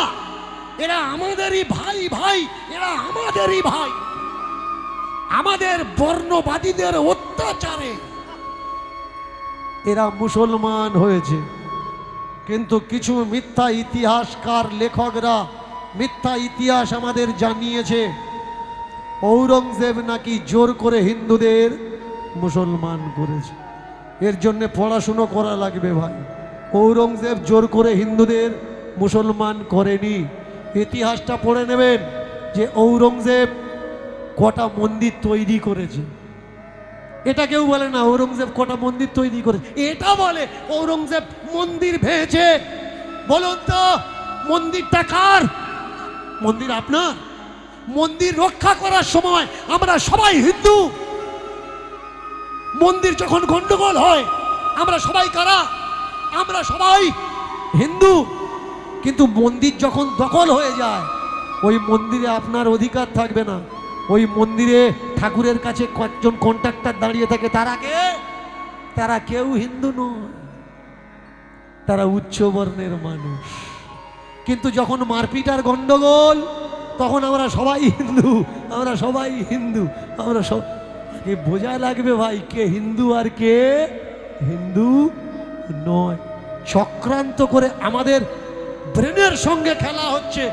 এরা আমাদেরই ভাই। ভাই এরা আমাদেরই ভাই। আমাদের বর্ণবাদীদের অত্যাচারে এরা মুসলমান হয়েছে। কিন্তু কিছু মিথ্যা ইতিহাসকার লেখকরা মিথ্যা ইতিহাস আমাদের জানিয়েছে ঔরঙ্গজেব নাকি জোর করে হিন্দুদের মুসলমান করেছে। এর জন্য পড়াশুনো করা লাগবে ভাই। ঔরঙ্গজেব জোর করে হিন্দুদের মুসলমান করেনি। ইতিহাসটা পড়ে নেবেন যে ঔরঙ্গজেব কটা মন্দির তৈরি করেছে। এটা কেউ বলে না ঔরঙ্গজেব কটা মন্দির তৈরি করেছে, এটা বলে ঔরঙ্গজেব মন্দির ভেঙেছে। বলুন তো মন্দিরটা কার? মন্দির আপনার। মন্দির রক্ষা করার সময় আমরা সবাই হিন্দু। মন্দির যখন গন্ডগোল হয় আমরা সবাই কারা? আমরা সবাই হিন্দু। কিন্তু মন্দির যখন দখল হয়ে যায় ওই মন্দিরে আপনার অধিকার থাকবে না। ওই মন্দিরে ঠাকুরের কাছে কয়েকজন কন্ট্রাক্টর দাঁড়িয়ে থাকে, তারা কে? তারা কেউ হিন্দু নয়, তারা উচ্চ বর্ণের মানুষ। কিন্তু যখন মারপিট আর গন্ডগোল তখন আমরা সবাই হিন্দু, আমরা সবাই হিন্দু, আমরা সব। বোঝা লাগবে ভাই কে হিন্দু আর কে হিন্দু নয়। চক্রান্ত করে আমাদের ব্রেনের সঙ্গে খেলা হচ্ছে।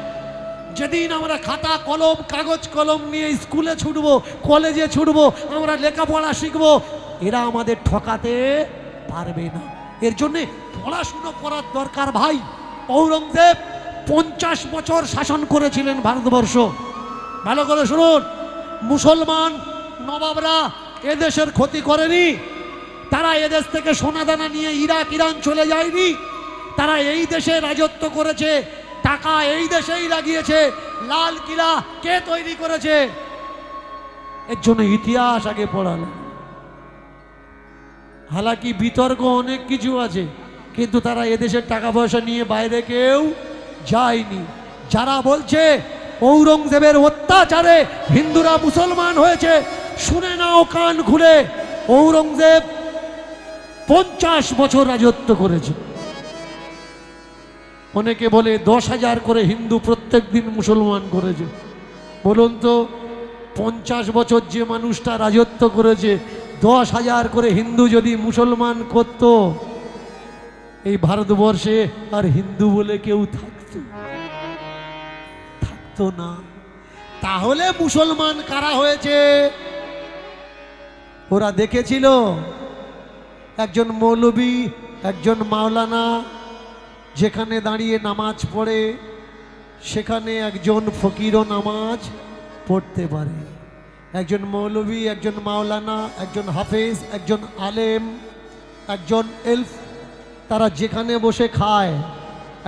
যেদিন আমরা খাতা কলম, কাগজ কলম নিয়ে স্কুলে ছুটবো, কলেজে ছুটবো, আমরা লেখাপড়া শিখবো, এরা আমাদের ঠকাতে পারবে না। এর জন্যে পড়াশুনো করার দরকার ভাই। ঔরঙ্গজেব 50 বছর শাসন করেছিলেন ভারতবর্ষ। ভালো করে শুনুন, মুসলমান নবাবরা এদেশের ক্ষতি করেনি। তারা এদেশ থেকে সোনাদানা নিয়ে ইরাক, ইরান চলে যায়নি। তারা এই দেশে রাজত্ব করেছে, টাকা এই দেশেই লাগিয়েছে। লাল কিলা কে তৈরি করেছে? এর জন্য ইতিহাস আগে পড়ালো। হালাকি বিতর্ক অনেক কিছু আছে, কিন্তু তারা এদেশের টাকা পয়সা নিয়ে বাইরে কেউ যায়নি। যারা বলছে ঔরঙ্গজেবের অত্যাচারে হিন্দুরা মুসলমান হয়েছে, শুনে নাও কান খুলে, ঔরঙ্গজেব 50 বছর রাজত্ব করেছে। অনেকে বলে 10,000 করে হিন্দু প্রত্যেক দিন মুসলমান করেছে। বলুন তো 50 বছর যে মানুষটা রাজত্ব করেছে, 10,000 করে হিন্দু যদি মুসলমান করত, এই ভারতবর্ষে আর হিন্দু বলে কেউ থাকতো না। তাহলে মুসলমান কারা হয়েছে? ওরা দেখেছিল একজন মৌলবী, একজন মাওলানা যেখানে দাঁড়িয়ে নামাজ পড়ে, সেখানে একজন ফকিরও নামাজ পড়তে পারে। একজন মৌলবী, একজন মাওলানা, একজন হাফেজ, একজন আলেম, একজন এলফ, তারা যেখানে বসে খায়,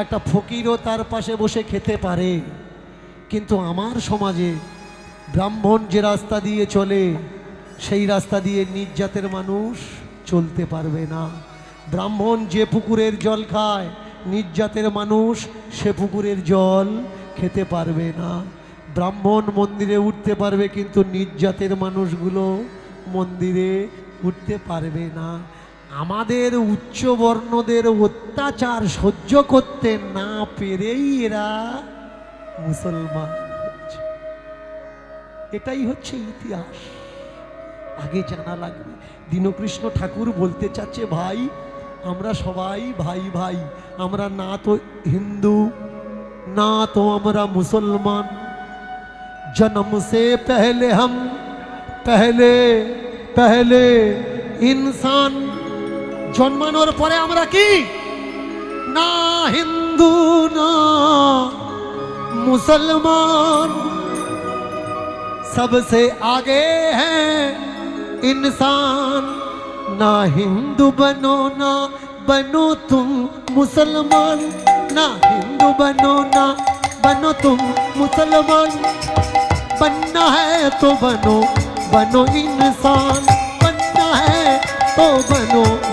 একটা ফকিরও তার পাশে বসে খেতে পারে। কিন্তু আমার সমাজে ব্রাহ্মণ যে রাস্তা দিয়ে চলে, সেই রাস্তা দিয়ে নিজ জাতের মানুষ চলতে পারবে না। ব্রাহ্মণ যে পুকুরের জল খায়, নিজ জাতের মানুষ সে পুকুরের জল খেতে পারবে না। ব্রাহ্মণ মন্দিরে উঠতে পারবে, কিন্তু নিজ জাতের মানুষগুলো মন্দিরে উঠতে পারবে না। আমাদের উচ্চবর্ণদের অত্যাচার সহ্য করতে না পেরেই এরা মুসলমান হচ্ছে। এটাই হচ্ছে ইতিহাস, আগে জানা লাগবে। দীনকৃষ্ণ ঠাকুর বলতে চাচ্ছে, ভাই আমরা সবাই ভাই ভাই, আমরা না তো হিন্দু না তো আমরা মুসলমান। জন্ম সে পহলে হম পহলে ইনসান। জন্মানোর পরে আমরা কি? না হিন্দু না মুসলমান, सबसे आगे है इंसान। ना हिंदू बनो ना बनो तुम मुसलमान, ना हिंदू बनो ना बनो तुम मुसलमान। बनना है तो बनो बनो इंसान, बनना है तो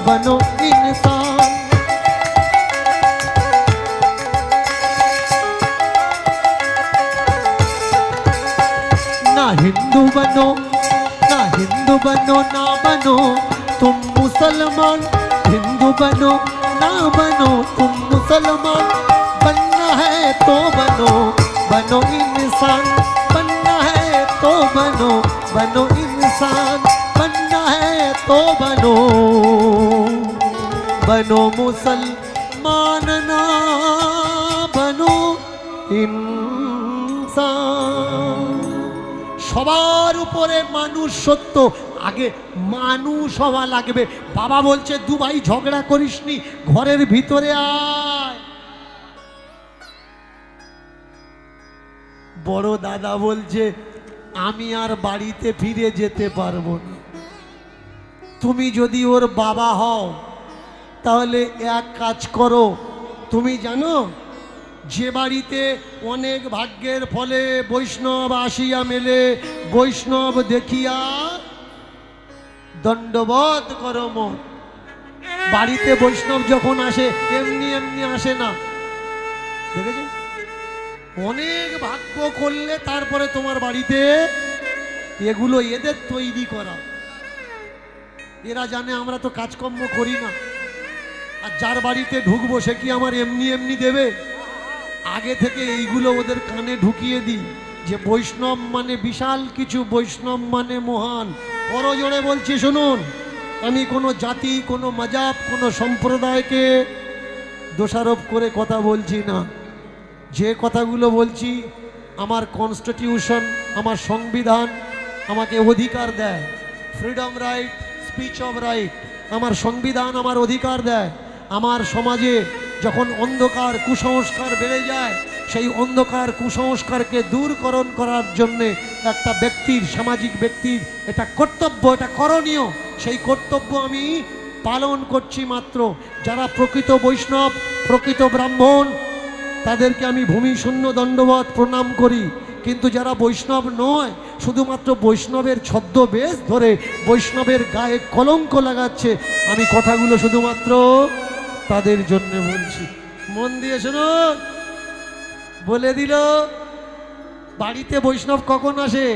बनो इंसान। ना हिंदू बनो ना बनो तुम मुसलमान। हिंदू बनो ना बनो तुम मुसलमान। बनना है तो बनो इंसान, बनना है तो बनो इंसान। बनना है तो बनो मुसलमान, ना बनो इंसान। সবার উপরে মানুষ সত্য, আগে মানুষ হওয়া লাগবে। বাবা বলছে, দুবাই ঝগড়া করিসনি, ঘরের ভিতরে আয়। বড় দাদা বলছে, আমি আর বাড়িতে ফিরে যেতে পারবো না। তুমি যদি ওর বাবা হও, তাহলে এক কাজ করো। তুমি জানো যে বাড়িতে অনেক ভাগ্যের ফলে বৈষ্ণব আসিয়া মেলে, বৈষ্ণব দেখিয়া দণ্ডবোধ করো মন। বাড়িতে বৈষ্ণব যখন আসে, এমনি এমনি আসে না, দেখেছো? অনেক ভাগ্য করলে তারপরে তোমার বাড়িতে এগুলো এদের তৈরি করা। এরা জানে আমরা তো কাজকর্ম করি না, আর যার বাড়িতে ঢুকবো সে কি আমার এমনি এমনি দেবে? আগে থেকে এইগুলো ওদের কানে ঢুকিয়ে দিই যে বৈষ্ণব মানে বিশাল কিছু, বৈষ্ণব মানে মহান। বড় জোরে বলছি শুনুন, আমি কোনো জাতি, কোনো মাজাব, কোনো সম্প্রদায়কে দোষারোপ করে কথা বলছি না। যে কথাগুলো বলছি, আমার কনস্টিটিউশন, আমার সংবিধান আমাকে অধিকার দেয়। Freedom right, speech of right, আমার সংবিধান আমার অধিকার দেয়। আমার সমাজে যখন অন্ধকার কুসংস্কার বেড়ে যায়, সেই অন্ধকার কুসংস্কারকে দূরকরণ করার জন্যে একটা ব্যক্তির, সামাজিক ব্যক্তির এটা কর্তব্য, এটা করণীয়। সেই কর্তব্য আমি পালন করছি মাত্র। যারা প্রকৃত বৈষ্ণব, প্রকৃত ব্রাহ্মণ, তাদেরকে আমি ভূমি শূন্য দণ্ডবত প্রণাম করি। কিন্তু যারা বৈষ্ণব নয়, শুধুমাত্র বৈষ্ণবের ছদ্মবেশ ধরে বৈষ্ণবের গায়ে কলঙ্ক লাগাচ্ছে, আমি কথাগুলো শুধুমাত্র তাদের জন্য বলছি। মন দিয়ে শুনুন, বলে দিল বাড়িতে বৈষ্ণব কখন আসে?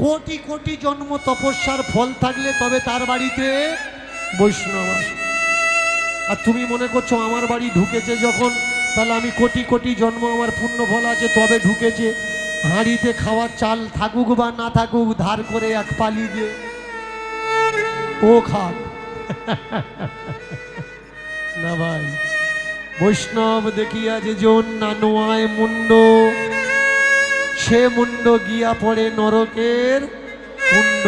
কোটি কোটি জন্ম তপস্যার ফল থাকলে তবে তার বাড়িতে বৈষ্ণব আসে। আর তুমি মনে করছো আমার বাড়ি ঢুকেছে যখন, তাহলে আমি কোটি কোটি জন্ম আমার পুণ্য ফল আছে তবে ঢুকেছে। হাঁড়িতে খাওয়ার চাল থাকুক বা না থাকুক, ধার করে এক পালি যে ও খাক। না ভাই, বৈষ্ণব দেখিয়া যে জন না নোয়ায় মুন্ড, সে মুন্ড গিয়া পড়ে নরকের কুণ্ড।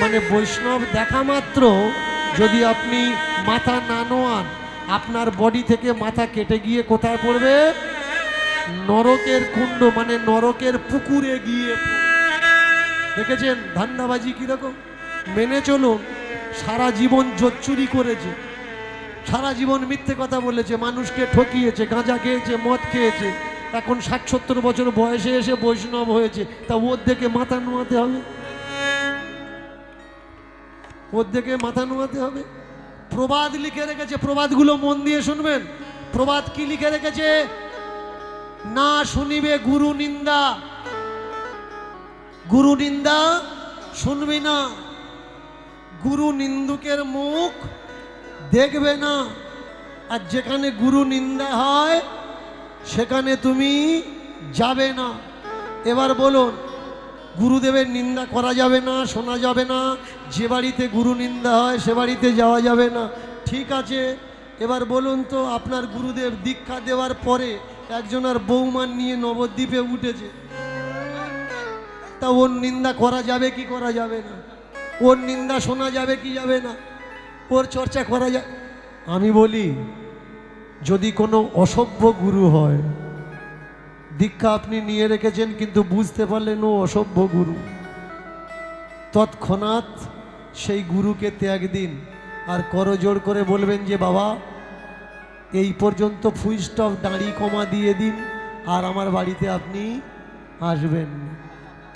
মানে বৈষ্ণব দেখা মাত্র যদি আপনি মাথা না নোয়ান, আপনার বডি থেকে মাথা কেটে গিয়ে কোথায় পড়বে? নরকের কুণ্ড, মানে নরকের পুকুরে গিয়ে। দেখেছেন ধান্দাবাজি কিরকম? মেনে চলুন। সারা জীবন জোচ্চুরি করেছে, সারা জীবন মিথ্যে কথা বলেছে, মানুষকে ঠকিয়েছে, গাঁজা খেয়েছে, মদ খেয়েছে, এখন ৬০-৭০ বছর বয়সে এসে বৈষ্ণব হয়েছে। তা ওর দিকে মাথা নোয়াতে হবে, ওর দিকে মাথা নোয়াতে হবে। প্রবাদ লিখে রেখেছে, প্রবাদগুলো মন দিয়ে শুনবেন। প্রবাদ কি লিখে রেখেছে? না শুনিবে গুরু নিন্দা, গুরু নিন্দা শুনবি না, গুরু নিন্দুকের মুখ দেখবে না, আর যেখানে গুরু নিন্দা হয় সেখানে তুমি যাবে না। এবার বলুন, গুরুদেবের নিন্দা করা যাবে না, শোনা যাবে না, যে বাড়িতে গুরু নিন্দা হয় সে বাড়িতে যাওয়া যাবে না, ঠিক আছে। এবার বলুন তো, আপনার গুরুদেব দীক্ষা দেওয়ার পরে একজনের বৌমান নিয়ে নবদ্বীপে উঠেছে, তা ওর নিন্দা করা যাবে কি করা যাবে না? ওর নিন্দা শোনা যাবে কি যাবে না? ওর চর্চা করা যায়? আমি বলি, যদি কোনো অসভ্য গুরু হয়, দীক্ষা আপনি নিয়ে রেখেছেন কিন্তু বুঝতে পারলেন ও অসভ্য গুরু, তৎক্ষণাৎ সেই গুরুকে ত্যাগ দিন আর করজোড় করে বলবেন যে বাবা এই পর্যন্ত ফুল স্টপ, দাঁড়ি কমা দিয়ে দিন, আর আমার বাড়িতে আপনি আসবেন।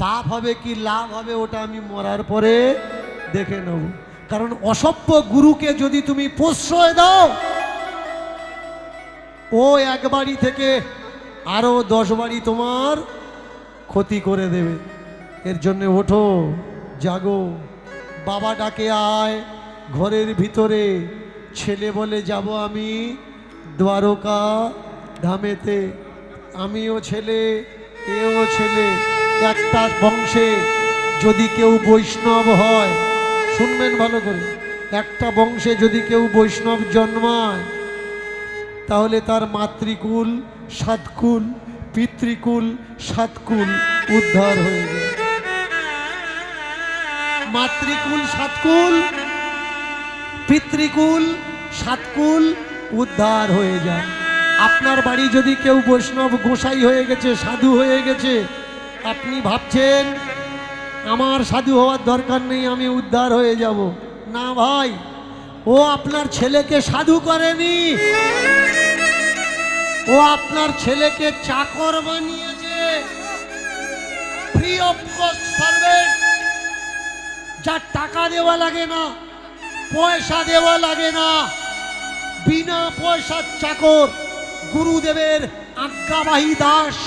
পাপ হবে কি লাভ হবে ওটা আমি মরার পরে দেখে নেব। কারণ অসভ্য গুরুকে যদি তুমি প্রশ্রয় দাও, ও এক বাড়ি থেকে আরো 10 বাড়ি তোমার ক্ষতি করে দেবে। এর জন্য ওঠো, জাগো, বাবা ডাকে আয় ঘরের ভিতরে। ছেলে বলে যাব আমি দ্বারকা ধামেতে, আমিও ছেলে, এও ছেলে। একটা বংশে যদি কেউ বৈষ্ণব হয়, শুনবেন ভালো করে, একটা বংশে যদি কেউ বৈষ্ণব জন্মায়, তাহলে তার মাতৃকুল 7 কুল, পিতৃকুল 7 কুল উদ্ধার হয়ে যায়। মাতৃকুল 7 কুল, পিতৃকুল 7 কুল উদ্ধার হয়ে যায়। আপনার বাড়ি যদি কেউ বৈষ্ণব গোসাই হয়ে গেছে, সাধু হয়ে গেছে, আপনি ভাবছেন আমার সাধু হওয়ার দরকার নেই, আমি উদ্ধার হয়ে যাব। না ভাই, ও আপনার ছেলেকে সাধু করেনি, ও আপনার ছেলেকে চাকর বানিয়েছে, ফ্রি অফ কস্ট সার্ভেন্ট, যার টাকা দেওয়া লাগে না, পয়সা দেওয়া লাগে না, বিনা পয়সার চাকর, গুরুদেবের আজ্ঞাবাহী দাস,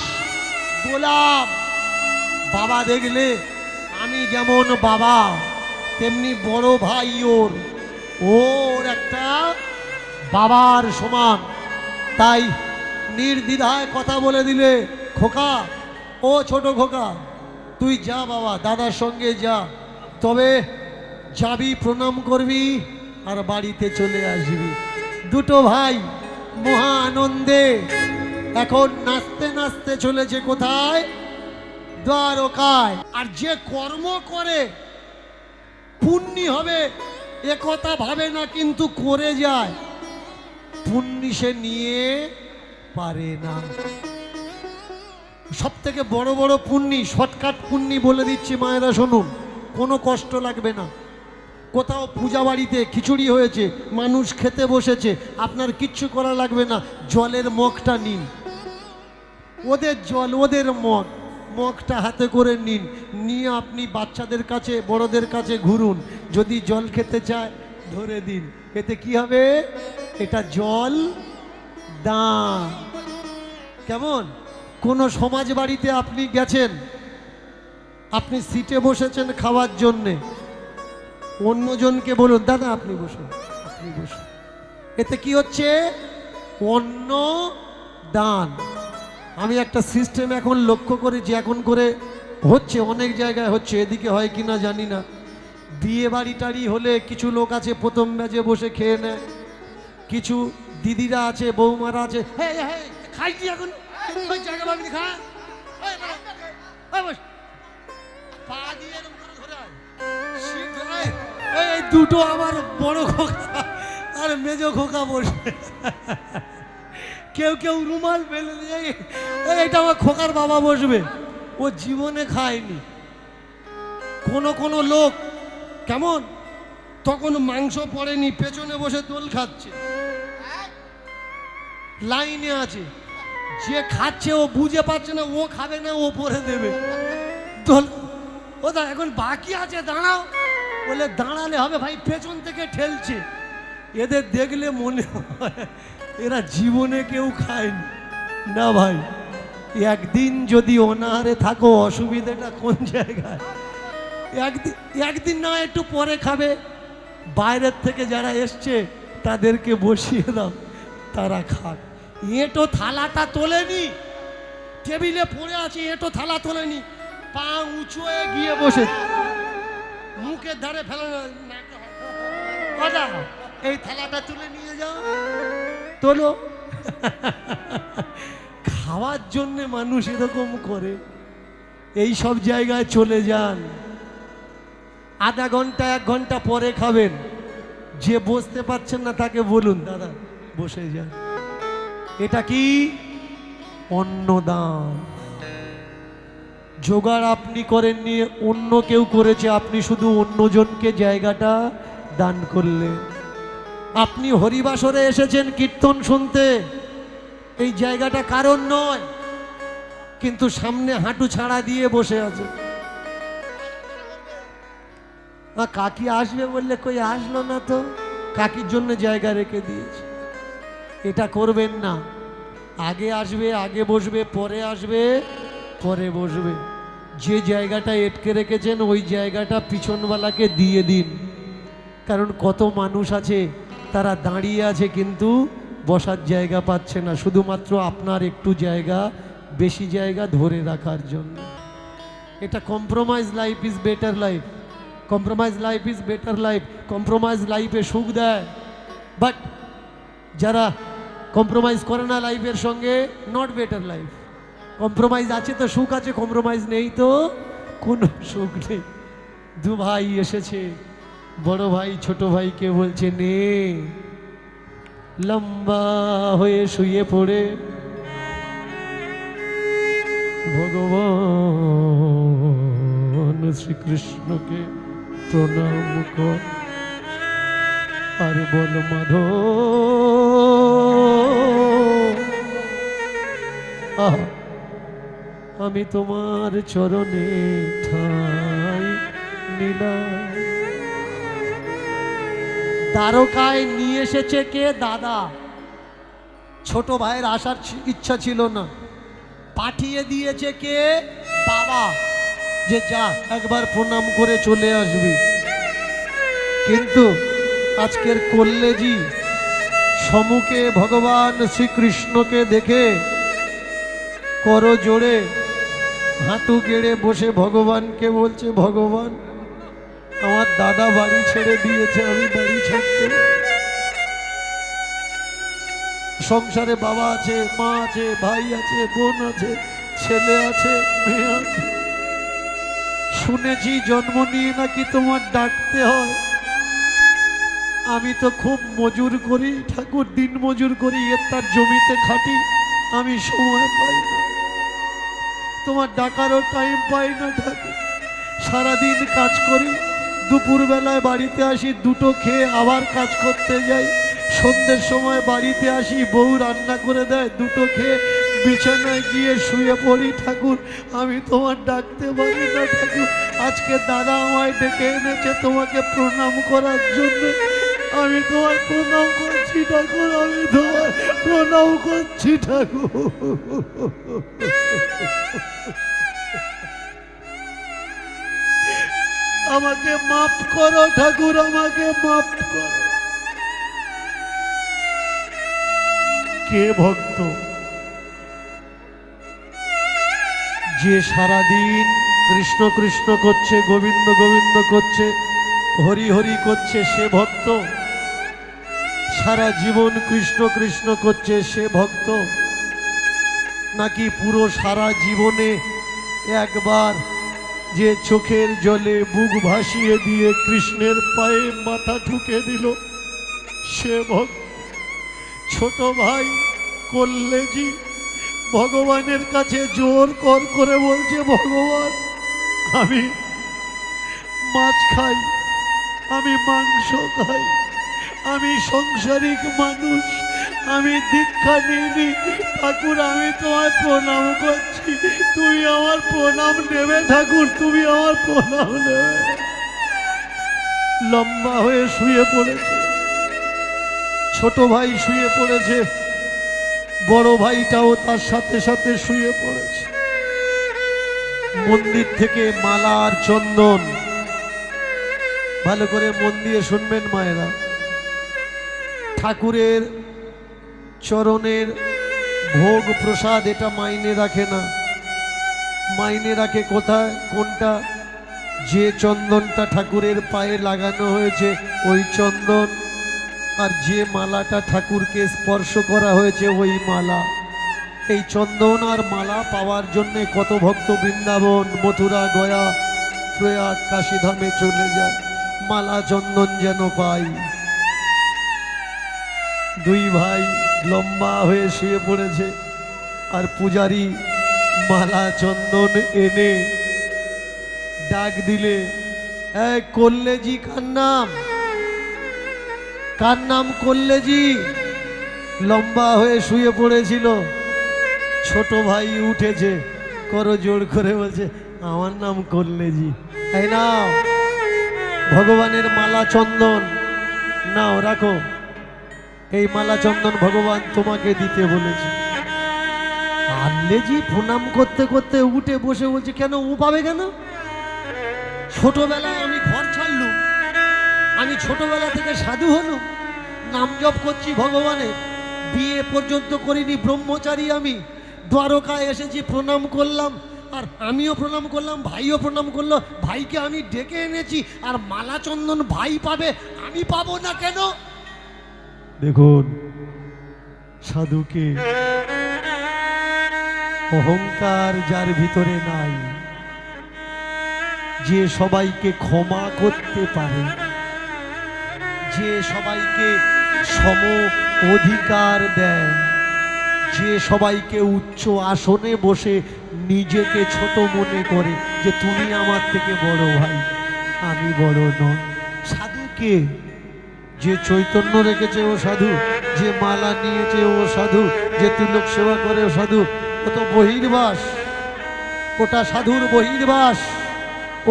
গোলাম। বাবা দেখলে আমি যেমন বাবা, তেমনি বড় ভাই ওর, ওর একটা বাবার সমান। তাই নির্দ্বিধায় কথা বলে দিলে, খোকা, ও ছোট খোকা, তুই যা বাবা, দাদার সঙ্গে যা, তবে যাবি, প্রণাম করবি আর বাড়িতে চলে আসবি। দুটো ভাই মহা আনন্দে এখন নাচতে নাচতে চলেছে কোথায়? দ্বারকায়। আর যে কর্ম করে পুণ্যি হবে এ কথা ভাবে না, কিন্তু করে যায়, পুণ্যি সে নিয়ে পারে না। সব থেকে বড় বড় পুণ্যি, শর্টকাট পুণ্যি বলে দিচ্ছি মায়েরা শুনুন, কোনো কষ্ট লাগবে না। কোথাও পূজা বাড়িতে খিচুড়ি হয়েছে, মানুষ খেতে বসেছে, আপনার কিচ্ছু করা লাগবে না, জলের মগটা নিন, ওদের জল, ওদের মগ, মগটা হাতে করে নিন, নিয়ে আপনি বাচ্চাদের কাছে, বড়দের কাছে ঘুরুন, যদি জল খেতে চায় ধরে দিন। এতে কি হবে? এটা জল দান। কেমন? কোনো সমাজ বাড়িতে আপনি গেছেন, আপনি সিটে বসেছেন খাওয়ার জন্যে, অন্যজনকে বলুন দাদা আপনি বসুন, আপনি বসুন। এতে কি হচ্ছে? অন্ন দান। আমি একটা সিস্টেম এখন লক্ষ্য করেছি, এখন করে হচ্ছে, অনেক জায়গায় হচ্ছে, এদিকে হয় কিনা জানি না। বিয়ে বাড়ি টাড়ি হলে কিছু লোক আছে প্রথম ব্যাচে বসে খেয়ে নেয়, কিছু দিদিরা আছে, বৌমারা আছে, হ্যাঁ হ্যাঁ খাই কি এখন ওই জায়গা ভাবি খা, পা দিয়ে এরকম করে ধরে আয়। এই দুটো আমার বড় খোকা আর মেজো খোকা বসে, কেউ কেউ রুমাল ফেলে দিয়ে, এটা আমার খোকার বাবা বসবে, ও জীবনে খায়নি। কোন লোক কেমন তখন মাংস পড়েনি, পেছনে বসে দোল খাচ্ছে, লাইনে আছে, যে খাচ্ছে ও বুঝে পাচ্ছে না, ও খাবে না, ও পরে দেবে দোল। ও দা এখন বাকি আছে, দাঁড়াও, বলে দাঁড়ালে হবে ভাই, পেছন থেকে ঠেলছে। এদের দেখলে মনে হয় এরা জীবনে কেউ খায়নি না ভাই। একদিন যদি অনাহারে থাকো, অসুবিধাটা কোন জায়গায়? একদিন না একটু পরে খাবে, বাইরের থেকে যারা এসছে তাদেরকে বসিয়ে দাও, তারা খাক। এঁটো থালাটা তোলেনি, টেবিলে পড়ে আছে, এঁটো থালা তোলেনি, পা উঁচু হয়ে গিয়ে বসে, মুখের ধারে ফেলে না, এই থালাটা তুলে নিয়ে যাও, তোলো। খাওয়ার জন্যে মানুষ এরকম করে। এই সব জায়গায় চলে যান, আধা ঘন্টা 1 ঘন্টা পরে খাবেন। যে বসতে পারছেন না তাকে বলুন, দাদা বসে যান। এটা কি? অন্নদান। জোগাড় আপনি করেননি, অন্য কেউ করেছে, আপনি শুধু অন্যজনকে জায়গাটা দান করলেন। আপনি হরিবাসরে এসেছেন কীর্তন শুনতে, এই জায়গাটা কারণ নয়, কিন্তু সামনে হাঁটু ছাড়া দিয়ে বসে আছে। কাকি আসবে বললে কই আসলো না তো, কাকির জন্য জায়গা রেখে দিয়েছে। এটা করবেন না। আগে আসবে, আগে বসবে, পরে আসবে, পরে বসবে। যে জায়গাটা এটকে রেখেছেন ওই জায়গাটা পিছনওয়ালাকে দিয়ে দিন। কারণ কত মানুষ আছে তারা দাঁড়িয়ে আছে কিন্তু বসার জায়গা পাচ্ছে না, শুধুমাত্র আপনার একটু জায়গা, বেশি জায়গা ধরে রাখার জন্য। এটা compromise life is better life, compromise life is better life. Compromise লাইফে সুখ দেয়, বাট যারা কম্প্রোমাইজ করে না লাইফের সঙ্গে, নট বেটার লাইফ। কম্প্রোমাইজ আছে তো সুখ আছে, কম্প্রোমাইজ নেই তো কোনো সুখ নেই। দু ভাই এসেছে, বড় ভাই ছোট ভাইকে বলছে নে, লম্বা হয়ে শুয়ে পড়ে ভগবান শ্রীকৃষ্ণকে প্রণাম কর আর বল মাধব, আমি তোমার চরণে ঠাঁই নিলাম। দ্বারকায় নিয়ে এসেছে কে? দাদা। ছোট ভাইয়ের আসার ইচ্ছা ছিল না, পাঠিয়ে দিয়েছে কে? বাবা, যে যা একবার প্রণাম করে চলে আসবি। কিন্তু আজকের কল্লেজি সম্মুখে ভগবান শ্রীকৃষ্ণকে দেখে কর জোড়ে হাঁটু গেড়ে বসে ভগবানকে বলছে, ভগবান আমার দাদা বাড়ি ছেড়ে দিয়েছে, আমি বাড়ি ছাড়তে, সংসারে বাবা আছে, মা আছে, ভাই আছে, বোন আছে, ছেলে আছে, মেয়ে আছে। শুনেছি জন্ম নিয়ে নাকি তোমার ডাকতে হয়। আমি তো খুব মজুর করি ঠাকুর, দিন মজুর করি, এর তার জমিতে খাটি, আমি সময় পাই না, তোমার ডাকারও টাইম পাই না ঠাকুর। সারাদিন কাজ করি, দুপুর বেলায় বাড়িতে আসি, দুটো খেয়ে আবার কাজ করতে যাই, সন্ধ্যের সময় বাড়িতে আসি, বউ রান্না করে দেয়, দুটো খেয়ে বিছানায় গিয়ে শুয়ে পড়ি। ঠাকুর আমি তোমার ডাকতে পারি না ঠাকুর। আজকে দাদা আমায় ডেকে এনেছে তোমাকে প্রণাম করার জন্য, আমি তোমার প্রণাম করছি ঠাকুর, আমি তোমার প্রণাম করছি ঠাকুর। আমাকে মাফ করো ঠাকুর, আমাকে মাফ করো। কে ভক্ত যে সারাদিন কৃষ্ণ কৃষ্ণ করছে, গোবিন্দ গোবিন্দ করছে, হরি হরি করছে, সে ভক্ত? সারা জীবন কৃষ্ণ কৃষ্ণ করছে, সে ভক্ত? নাকি পুরো সারা জীবনে একবার যে চোখের জলে বুক ভাসিয়ে দিয়ে কৃষ্ণের পায়ে মাথা ঠুকে দিল, সে ভক্ত? ছোট ভাই কল্লেজি ভগবানের কাছে জোর কর করে বলছে, ভগবান আমি মাছ খাই, আমি মাংস খাই, আমি সংসারিক মানুষ, আমি দীক্ষা নিইনি, ঠাকুর আমি তোমায় প্রণাম করছি, তুমি আমার প্রণাম নেবে ঠাকুর, তুমি আমার প্রণাম নেবে। লম্বা হয়ে শুয়ে পড়েছে, ছোট ভাই শুয়ে পড়েছে, বড় ভাইটাও তার সাথে সাথে শুয়ে পড়েছে। মন্দির থেকে মালা আর চন্দন, ভালো করে মন দিয়ে শুনবেন মায়েরা, ঠাকুরের চরণের ভোগ প্রসাদ এটা মাইনে রাখে না। মাইনে রাখে কোথায়, কোনটা? যে চন্দনটা ঠাকুরের পায়ে লাগানো হয়েছে ওই চন্দন, আর যে মালাটা ঠাকুরকে স্পর্শ করা হয়েছে ওই মালা। এই চন্দন আর মালা পাওয়ার জন্য কত ভক্ত বৃন্দাবন, মথুরা, গয়া, প্রয়াগ, কাশীধামে চলে যায়, মালা চন্দন যেন পাই। দুই ভাই লম্বা হয়ে শুয়ে পড়েছে, আর পূজারি মালা চন্দন এনে ডাক দিলে, এই কল্লেজি কার নাম? কার নাম কল্লেজি? লম্বা হয়ে শুয়ে পড়েছিল, ছোট ভাই উঠেছে, করো জোর করে বলছে, আমার নাম কল্লেজি। এই নাও ভগবানের মালা চন্দন, নাও রাখো, এই মালা চন্দন ভগবান তোমাকে দিতে বলেছে। আল্লেজি প্রণাম করতে করতে উঠে বসে বলছে, কেন ও পাবে কেন? ছোটবেলায় আমি ঘর ছাড়লুম, আমি ছোটবেলা থেকে সাধু হলুম, নাম জপ করছি ভগবানের, বিয়ে পর্যন্ত করিনি, ব্রহ্মচারী আমি, দ্বারকায় এসেছি, প্রণাম করলাম, আর আমিও প্রণাম করলাম, ভাইও প্রণাম করলো, ভাইকে আমি ডেকে এনেছি, আর মালা চন্দন ভাই পাবে, আমি পাবো না কেন? দেখুন সাধুকে অহংকার যার ভিতরে নাই, যে সবাইকে ক্ষমা করতে পারে, যে সবাইকে সম অধিকার দেয়, যে সবাইকে উচ্চ আসনে বসে নিজেকে ছোট মনে করে যে তুমি আমার থেকে বড় ভাই, আমি বড় নয়। সাধুকে যে চৈতন্য রেখেছে ও সাধু, যে মালা নিয়েছে ও সাধু, যে তিলক সেবা করে ও সাধু, ও তো বহির্বাস, ওটা সাধুর বহির্বাস,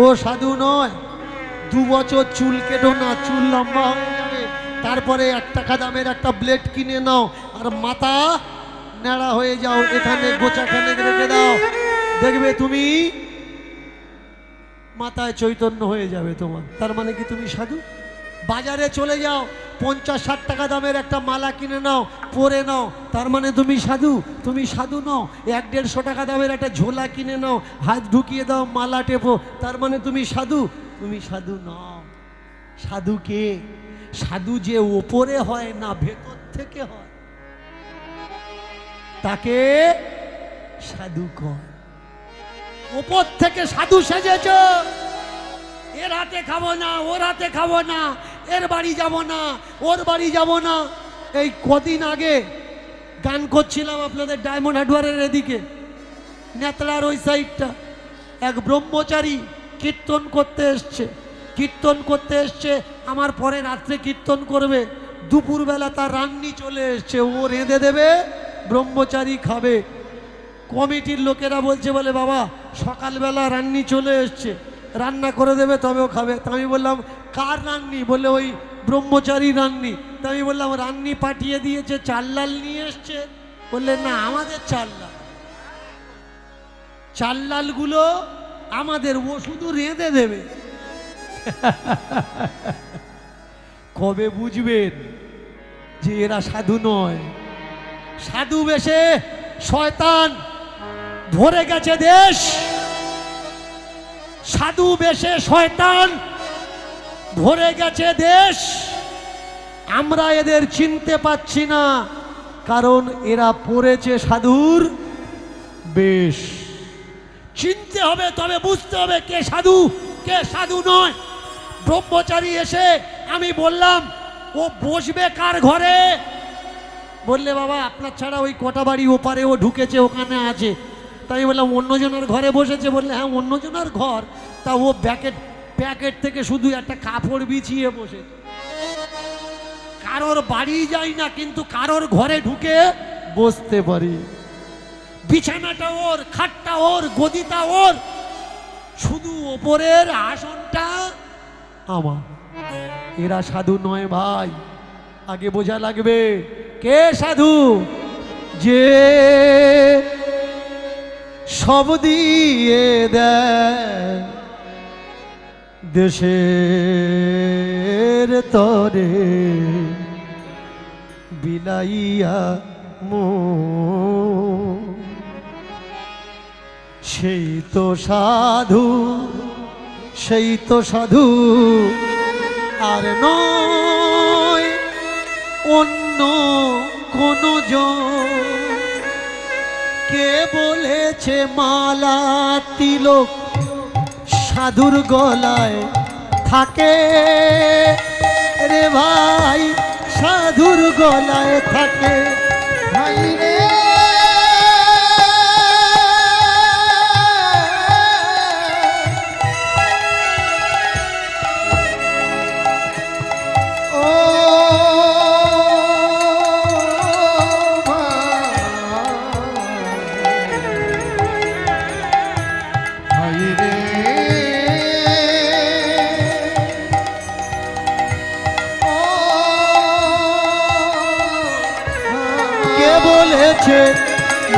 ও সাধু নয়। 2 বছর চুল কেটো না, চুল লম্বা হয়ে যাবে, তারপরে 1 টাকা দামের একটা ব্লেড কিনে নাও, আর মাথা ন্যাড়া হয়ে যাও, এখানে গোছাখানে রেখে দাও, দেখবে তুমি মাথায় চৈতন্য হয়ে যাবে তোমার। তার মানে কি তুমি সাধু? বাজারে চলে যাও, 50-60 টাকা দামের একটা মালা কিনে নাও, পরে নাও, তার মানে তুমি সাধু? তুমি সাধু নও। 100-150 টাকা দামের একটা ঝোলা কিনে নাও, হাত ঢুকিয়ে দাও, মালা টেপো, তার মানে তুমি সাধু? তুমি সাধু নও। সাধু কে? সাধু যে ওপরে হয় না, ভেতর থেকে হয়, তাকে সাধু কয়। ওপর থেকে সাধু সেজেছ, এর হাতে খাবো না, ওর হাতে খাবো না, এর বাড়ি যাব না, ওর বাড়ি যাব না। এই কদিন আগে গান করছিলাম আপনাদের ডায়মন্ড হার্ডওয়ারের এদিকে, নেতলার ওই সাইডটা, এক ব্রহ্মচারী কীর্তন করতে এসছে, কীর্তন করতে এসছে, আমার পরে রাত্রে কীর্তন করবে, দুপুরবেলা তার রান্নি চলে এসছে, ও রেঁধে দেবে, ব্রহ্মচারী খাবে। কমিটির লোকেরা বলছে, বলে বাবা সকালবেলা রান্নি চলে এসছে, রান্না করে দেবে তবেও খাবে। তা আমি বললাম কার রান্নি? বলে ওই ব্রহ্মচারী রান্নি। তা আমি বললাম রান্নি পাঠিয়ে দিয়েছে, চাল লাল নিয়ে এসছে? বললে না, আমাদের চাল লাল, চাল লালগুলো আমাদের, ও শুধু রেঁধে দেবে। কবে বুঝবেন যে এরা সাধু নয়? সাধু বেশে শয়তান ভরে গেছে দেশ সাধু বেশে শয়তান, ভরে গেছে দেশ। আমরা এদের চিনতে পাচ্ছি না, কারণ এরা পড়েছে সাধুর বেশ। চিনতে হবে, তবে বুঝতে হবে কে সাধু কে সাধু নয়। ব্রহ্মচারী এসে আমি বললাম ও বসবে কার ঘরে, বললে বাবা আপনার ছাড়া ওই কটা বাড়ি ওপারে ও ঢুকেছে ওখানে আছে। তাই বললাম অন্যজনের ঘরে বসেছে, বললে হ্যাঁ অন্যজনের ঘর, তা ও প্যাকেট থেকে শুধু একটা কাপড় বিছিয়ে বসে। কারোর বাড়ি যাই না, কিন্তু কারোর ঘরে ঢুকে বসতে পারি। বিছানাটা ওর, খাটটা ওর, গদিটা ওর, শুধু ওপরের আসনটা আমার। এরা সাধু নয় ভাই, আগে বোঝা লাগবে কে সাধু। যে সব দিয়ে দেয় দেশের তরে বিলাইয়া মন, সেই তো সাধু, সেই তো সাধু, আর নয় অন্য কোন জন। কে বলেছে মালা তিলক সাধুর গলায় থাকে রে ভাই, সাধুর গলায় থাকে ভাই রে।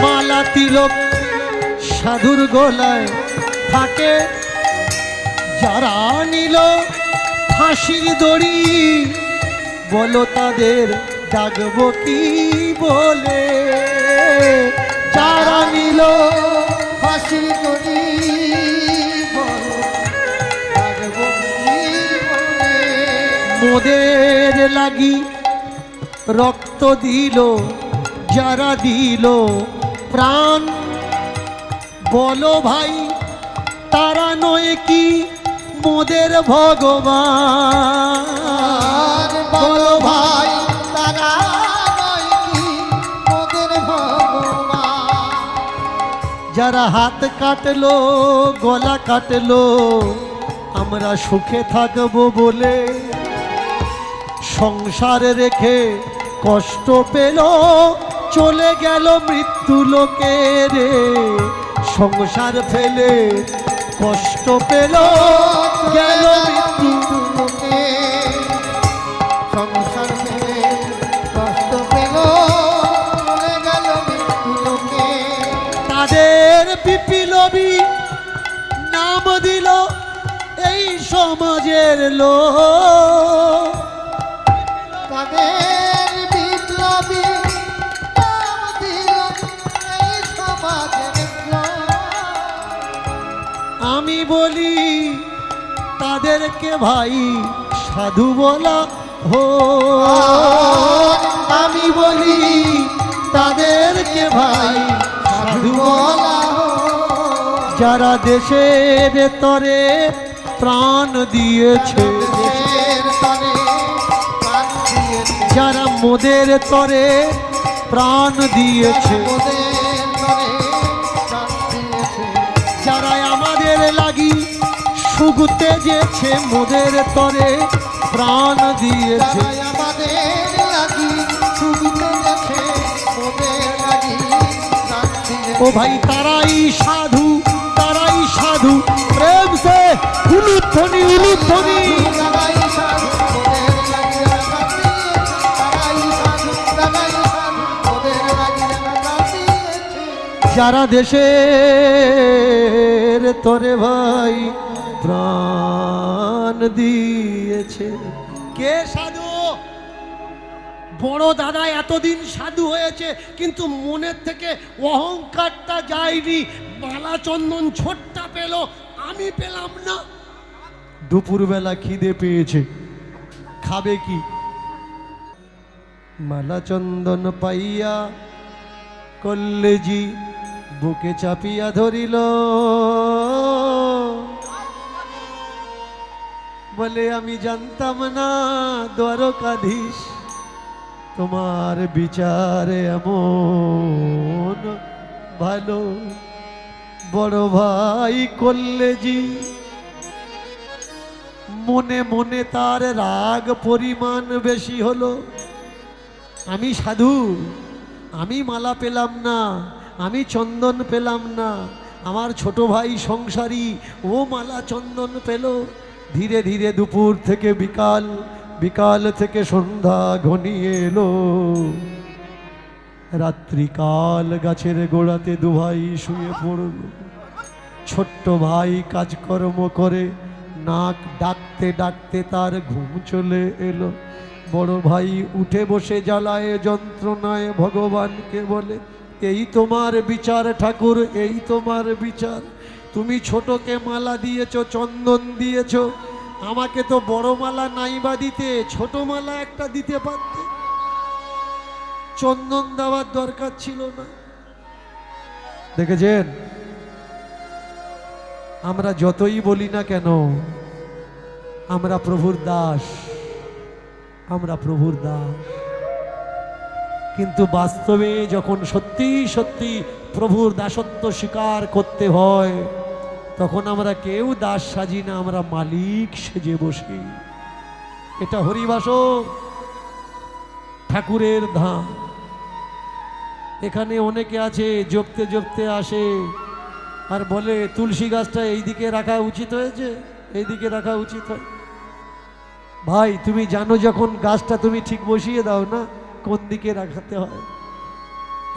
মালা তিলক সাধুর গলায় থাকে, যারা নিল ফাঁসির দড়ি বলো তাদের ডাকবো কি বলে। যারা নিল ফাঁসির দড়ি বলো ডাকবো কি বলে। মোদের লাগি রক্ত দিল যারা দিল প্রাণ, বলো ভাই তারা নয় কি মোদের ভগবান। বলো ভাই তারা নয় কি মোদের ভগবান। যারা হাত কাটলো গলা কাটলো আমরা সুখে থাকবো বলে, সংসার রেখে কষ্ট পেল চলে গেল মৃত্যু লোকে রে। সংসার ফেলে কষ্ট পেল গেল মৃত্যু লোকে, সংসার ফেলে কষ্ট পেল চলে গেল মৃত্যু লোকে। তাদের বিপ্লবী নাম দিল এই সমাজের লোক, তাদের বিপ্লবী নাম দিল এই সমাজের লোক। আমি বলি তাদেরকে ভাই সাধু বলা হো, আমি বলি তাদেরকে ভাই সাধু বলা হো। যারা দেশের তরে প্রাণ দিয়েছে, যারা মোদের তরে প্রাণ দিয়েছে, যারা আমাদের লাগি সুখ তেজেছে মোদের তরে প্রাণ দিয়েছে, আমাদের লাগি সুখ তেজেছে মোদের লাগি প্রাণ দিয়েছে। ও ভাই তারাই সাধু, তারাই সাধু, প্রেম সে উলুধ্বনি উলুধ্বনি। যারা দেশের তরে ভাই প্রাণ দিয়েছে। কে সাধু? বড় দাদা এতদিন সাধু হয়েছে, কিন্তু মনের থেকে অহংকারটা যায়নি। মালা চন্দন ছোট্টা পেল, আমি পেলাম না। দুপুরবেলা খিদে পেয়েছে, খাবে কি? মালা চন্দন পাইয়া কল্লেজি বুকে চাপিয়া ধরিল, বলে আমি জানতাম না দ্বারকাধীশ তোমার বিচারে এমন ভালো। বড় ভাই কল্লেজি মনে মনে তার রাগ পরিমাণ বেশি হলো। আমি সাধু, আমি মালা পেলাম না, আমি চন্দন পেলাম না, আমার ছোট ভাই সংসারী ও মালা চন্দন পেল। ধীরে ধীরে দুপুর থেকে বিকাল, বিকাল থেকে সন্ধ্যা ঘনিয়ে এলো। রাত্রিকাল গাছের গোড়াতে দুভাই শুয়ে পড়ল। ছোট্ট ভাই কাজকর্ম করে নাক ডাকতে ডাকতে তার ঘুম চলে এলো। বড় ভাই উঠে বসে জ্বালায় যন্ত্রণায় ভগবানকে বলে, এই তোমার বিচার ঠাকুর, এই তোমার বিচার। তুমি ছোটকে মালা দিয়েছ, চন্দন দিয়েছ, আমাকে তো বড় মালা নাইবা দিতে, ছোট মালা একটা দিতে পারতে, চন্দন দেওয়ার দরকার ছিল না। দেখেছেন, আমরা যতই বলি না কেন আমরা প্রভুর দাস, আমরা প্রভুর দাস, কিন্তু বাস্তবে যখন সত্যি সত্যি প্রভুর দাসত্ব স্বীকার করতে হয়, তখন আমরা কেউ দাস সাজি না, আমরা মালিক সেজে বসি। এটা হরিবাসর ঠাকুরের ধাম। এখানে অনেকে আছে জপতে জপতে আসে আর বলে তুলসী গাছটা এইদিকে রাখা উচিত হয়েছে, এইদিকে রাখা উচিত হয়। ভাই তুমি জানো যখন গাছটা তুমি ঠিক বসিয়ে দাও না কোন দিকে রাখাতে হয়।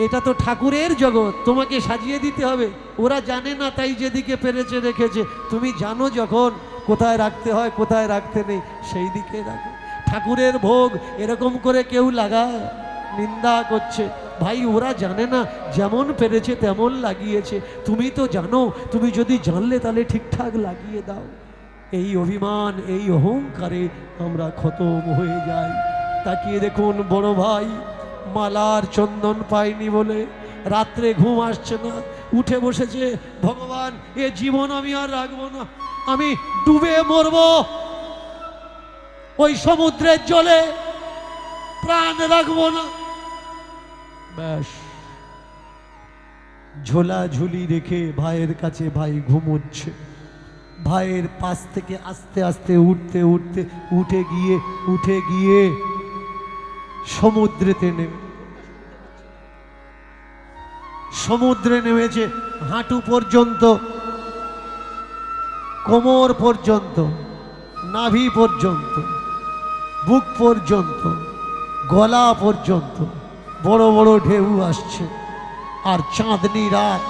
এটা তো ঠাকুরের জগৎ, তোমাকে সাজিয়ে দিতে হবে। ওরা জানে না তাই যেদিকে পেরেছে রেখেছে। তুমি জানো যখন কোথায় রাখতে হয় কোথায় রাখতে নেই, সেই দিকে রাখো। ঠাকুরের ভোগ এরকম করে কেউ লাগায়, নিন্দা করছে। ভাই ওরা জানে না, যেমন পেরেছে তেমন লাগিয়েছে। তুমি তো জানো, তুমি যদি জানলে তাহলে ঠিকঠাক লাগিয়ে দাও। এই অভিমান, এই অহংকারে আমরা খতম হয়ে যাই। তাকিয়ে দেখুন, বড় ভাই মালার চন্দন পায়নি বলে রাত্রে ঘুম আসছে না, উঠে বসেছে, ভগবান এ জীবন আমি আর রাখবো না, আমি ডুবে মরব ওই সমুদ্রের জলে, প্রাণ রাখবো না। ব্যাস ঝোলাঝুলি রেখে ভাইয়ের কাছে ভাই ঘুমোচ্ছে। ভাইয়ের পাশ থেকে আস্তে আস্তে উঠতে উঠতে উঠে গিয়ে সমুদ্রেতে সমুদ্রে নেমেছে। হাঁটু পর্যন্ত, কোমর পর্যন্ত, নাভি পর্যন্ত, বুক পর্যন্ত, গলা পর্যন্ত বড় বড় ঢেউ আসছে। আর চাঁদনি রাত,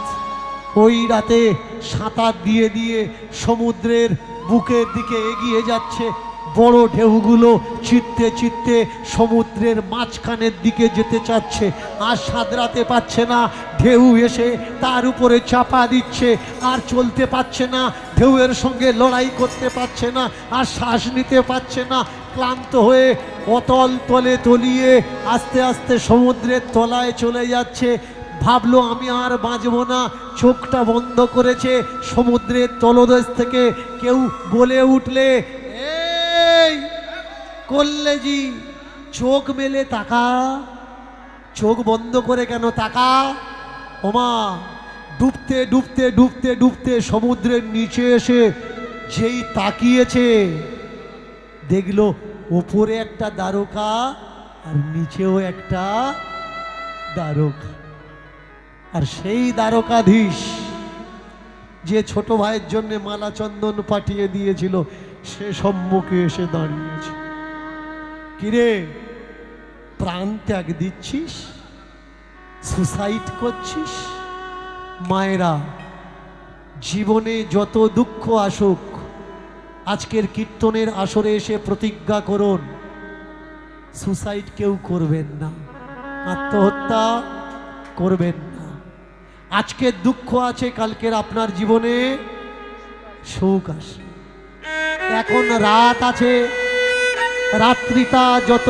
ওই রাতে সাঁতার দিয়ে দিয়ে সমুদ্রের বুকের দিকে এগিয়ে যাচ্ছে। বড় ঢেউগুলো চিত্তে চিত্তে সমুদ্রের মাঝখানের দিকে যেতে চাচ্ছে, আর সাঁতরাতে পারছে না। ঢেউ এসে তার উপরে চাপা দিচ্ছে, আর চলতে পারছে না, ঢেউয়ের সঙ্গে লড়াই করতে পারছে না, আর শ্বাস নিতে পারছে না। ক্লান্ত হয়ে অতল তলে তলিয়ে আস্তে আস্তে সমুদ্রের তলায় চলে যাচ্ছে। ভাবলো আমি আর বাঁচব না, চোখটা বন্ধ করেছে। সমুদ্রের তলদেশ থেকে কেউ বলে উঠলে, এই কল্লেজি চোখ মেলে তাকা, চোখ বন্ধ করে কেন তাকা। ওমা ডুবতে ডুবতে ডুবতে ডুবতে সমুদ্রের নিচে এসে যেই তাকিয়েছে, দেখলো ওপরে একটা দ্বারকা আর নিচেও একটা দ্বারকা। আর সেই দ্বারকাধীশ যে ছোট ভাইয়ের জন্য মালা চন্দন পাঠিয়ে দিয়েছিল, সে সম্মুখে এসে দাঁড়িয়েছে। কিরে, প্রাণ ত্যাগ দিচ্ছিস, সুসাইড করছিস? মায়েরা, জীবনে যত দুঃখ আসুক, আজকের কীর্তনের আসরে এসে প্রতিজ্ঞা করুন, সুসাইড কেউ করবেন না, আত্মহত্যা করবেন না। আজকে দুঃখ আছে, কালকের আপনার জীবনে সুখ আসে। এখন রাত আছে, রাত্রিটা যত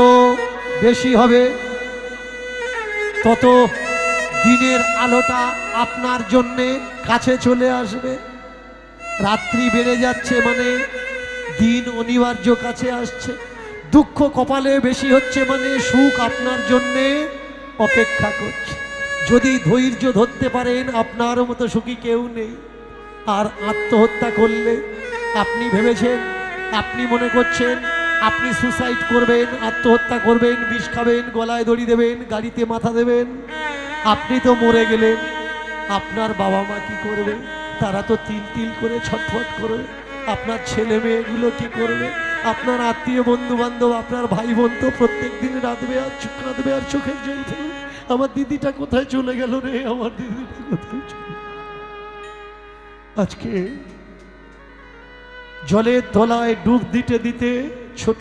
বেশি হবে তত দিনের আলোটা আপনার জন্যে কাছে চলে আসবে। রাত্রি বেড়ে যাচ্ছে মানে দিন অনিবার্য কাছে আসছে। দুঃখ কপালে বেশি হচ্ছে মানে সুখ আপনার জন্যে অপেক্ষা করছে। যদি ধৈর্য ধরতে পারেন, আপনার মতো সুখী কেউ নেই। আর আত্মহত্যা করলে আপনি ভেবেছেন, আপনি মনে করছেন আপনি সুসাইড করবেন, আত্মহত্যা করবেন, বিষ খাবেন, গলায় দড়ি দেবেন, গাড়িতে মাথা দেবেন। আপনি তো মরে গেলেন, আপনার বাবা মা কি করবে? তারা তো তিল তিল করে ছটফট করবে। আপনার ছেলে মেয়েগুলো কি করবে? আপনার আত্মীয় বন্ধু বান্ধব, আপনার ভাই বোন তো প্রত্যেক দিন রাঁধবে আর কাঁদবে আর চোখের জল ফেলবে। আমার দিদিটা কোথায় চলে গেল রে, আমার দিদিটা কোথায় চলে। আজকে জলের তলায় ডুব দিতে দিতে ছোট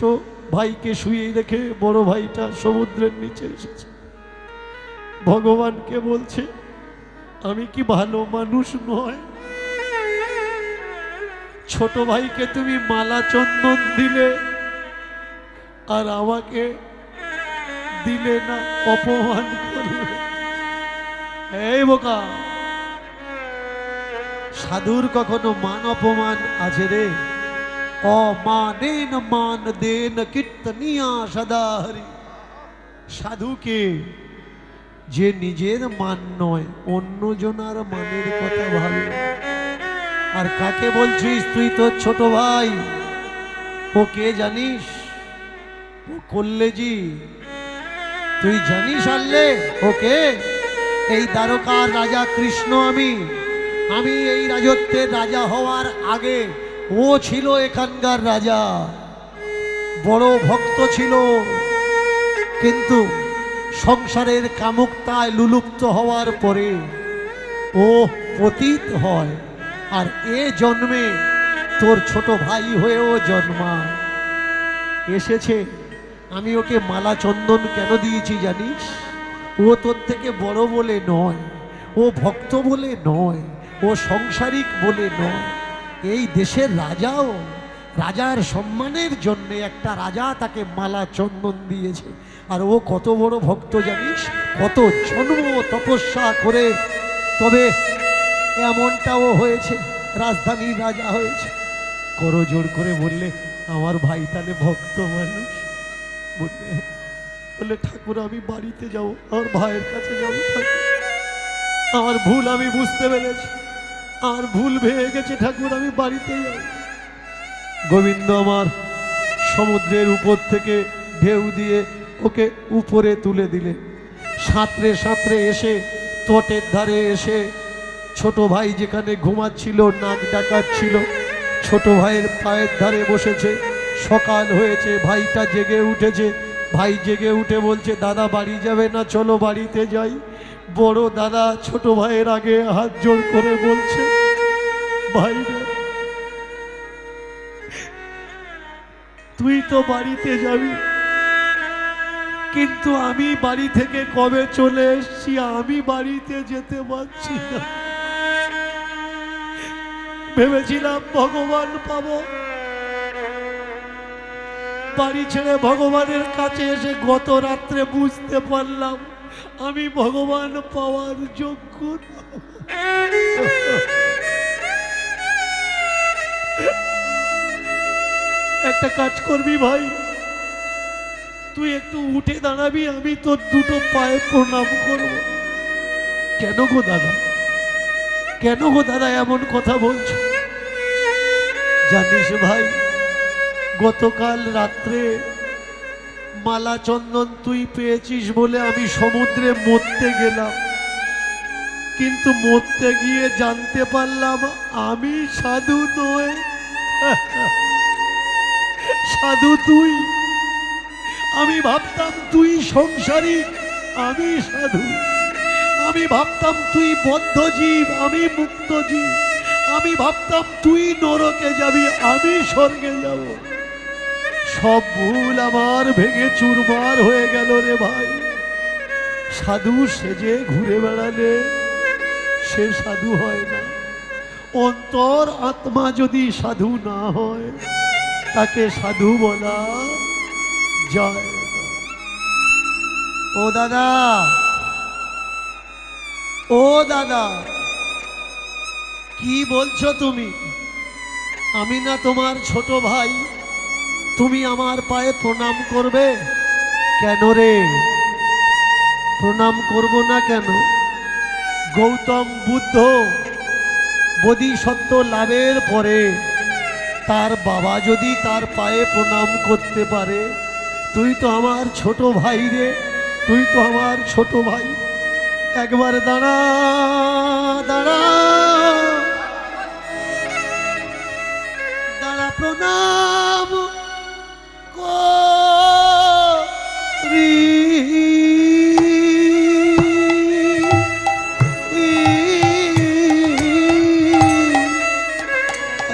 ভাইকে শুয়ে রেখে বড় ভাইটা সমুদ্রের নিচে এসেছে। ভগবানকে বলছে, আমি কি ভালো মানুষ নয়? ছোট ভাইকে তুমি মালা চন্দন দিলে আর আমাকে দিলে না, অপমান করলে। এই বোকা, সাধুর কখনো মান অপমান আছে রে? অমানেন মান দেন কীর্তনিয়া সদা হরি। সাধুকে যে নিজের মান নয়, অন্যজনার মানের কথা ভাবে। আর কাকে বলছিস তুই? তোর ছোট ভাই, ও কে জানিস? ও কল্লেজি, তুই জানিস? আনলে ওকে, এই দ্বারকার রাজা কৃষ্ণ। আমি এই রাজত্বের রাজা হওয়ার আগে ও ছিল এখানকার রাজা। বড় ভক্ত ছিল, কিন্তু সংসারের কামুকতায় লুলুপ্ত হওয়ার পরে ও পতিত হয়। আর এ জন্মে তোর ছোট ভাই হয়েও জন্মায় এসেছে। আমি ওকে মালা চন্দন কেন দিয়েছি জানিস? ও তোর থেকে বড় বলে নয়, ও ভক্ত বলে নয়, ও সংসারিক বলে নয়। এই দেশের রাজাও, রাজার সম্মানের জন্য একটা রাজা তাকে মালা চন্দন দিয়েছে। আর ও কত বড় ভক্ত জানিস? কত জন্ম তপস্যা করে তবে এমনটাও হয়েছে, রাজধানীর রাজা হয়েছে। করজোড় করে বললে, আমার ভাই তাহলে ভক্ত মানুষ। বললে, ঠাকুর আমি বাড়িতে যাব, আমার ভাইয়ের কাছে যাবো। আমার ভুল আমি বুঝতে পেরেছি, আর ভুল ভেঙে গেছে ঠাকুর, আমি বাড়িতে যাব। গোবিন্দ আমার সমুদ্রের উপর থেকে ঢেউ দিয়ে ওকে উপরে তুলে দিলেন। সাঁতরে সাঁতরে এসে তটের ধারে এসে ছোট ভাই যেখানে ঘুমাচ্ছিল, নাক ডাকাচ্ছিল, ছোট ভাইয়ের পায়ের ধারে বসেছে। সকাল হয়েছে, ভাইটা জেগে উঠেছে। ভাই জেগে উঠে বলছে, দাদা বাড়ি যাবে না? চলো বাড়িতে যাই। বড় দাদা ছোট ভাইয়ের আগে হাত জোড় করে বলছে, ভাই রে, তুই তো বাড়িতে যাবি, কিন্তু আমি বাড়ি থেকে কবে চলে এসেছি, আমি বাড়িতে যেতে পারছি না। ভেবেছিলাম ভগবান পাবো, বাড়ি ছেড়ে ভগবানের কাছে এসে গত রাত্রে বুঝতে পারলাম আমি ভগবান পাওয়ার যোগ্য না। একটা কাজ করবি ভাই, তুই একটু উঠে দাঁড়াবি, আমি তোর দুটো পায়ে প্রণাম করব। কেন গো দাদা, কেন গো দাদা এমন কথা বলছো? জানিস ভাই, গতকাল রাত্রে মালা চন্দন তুই পেয়েছিস বলে আমি সমুদ্রে মরতে গেলাম, কিন্তু মরতে গিয়ে জানতে পারলাম আমি সাধু নয়, সাধু তুই। আমি ভাবতাম তুই সংসারী, আমি সাধু। আমি ভাবতাম তুই বদ্ধ জীব, আমি মুক্ত জীব। আমি ভাবতাম তুই নরকে যাবি, আমি স্বর্গে যাব। সব ভুল আমার ভেঙে চুরমার হয়ে গেল রে ভাই। সাধু সেজে ঘুরে বেড়ালে সে সাধু হয় না। অন্তর আত্মা যদি সাধু না হয় তাকে সাধু বলা যায় না। ও দাদা, ও দাদা, কি বলছো তুমি? আমি না তোমার ছোট ভাই, তুমি আমার পায়ে প্রণাম করবে কেন রে? প্রণাম করব না কেন? গৌতম বুদ্ধ বোধিসত্ত্ব লাভের পরে তার বাবা যদি তার পায়ে প্রণাম করতে পারে, তুই তো আমার ছোট ভাই রে, তুই তো আমার ছোট ভাই। একবার দাঁড়া দাঁড়া দাঁড়া, প্রণাম করি।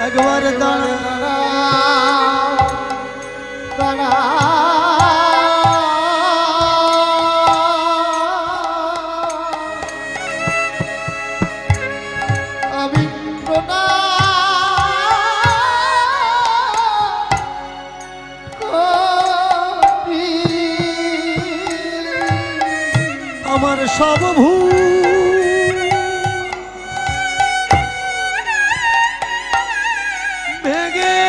একবার দাঁড়া দাঁড়া, আমি আমার সব ভুল ভেঙে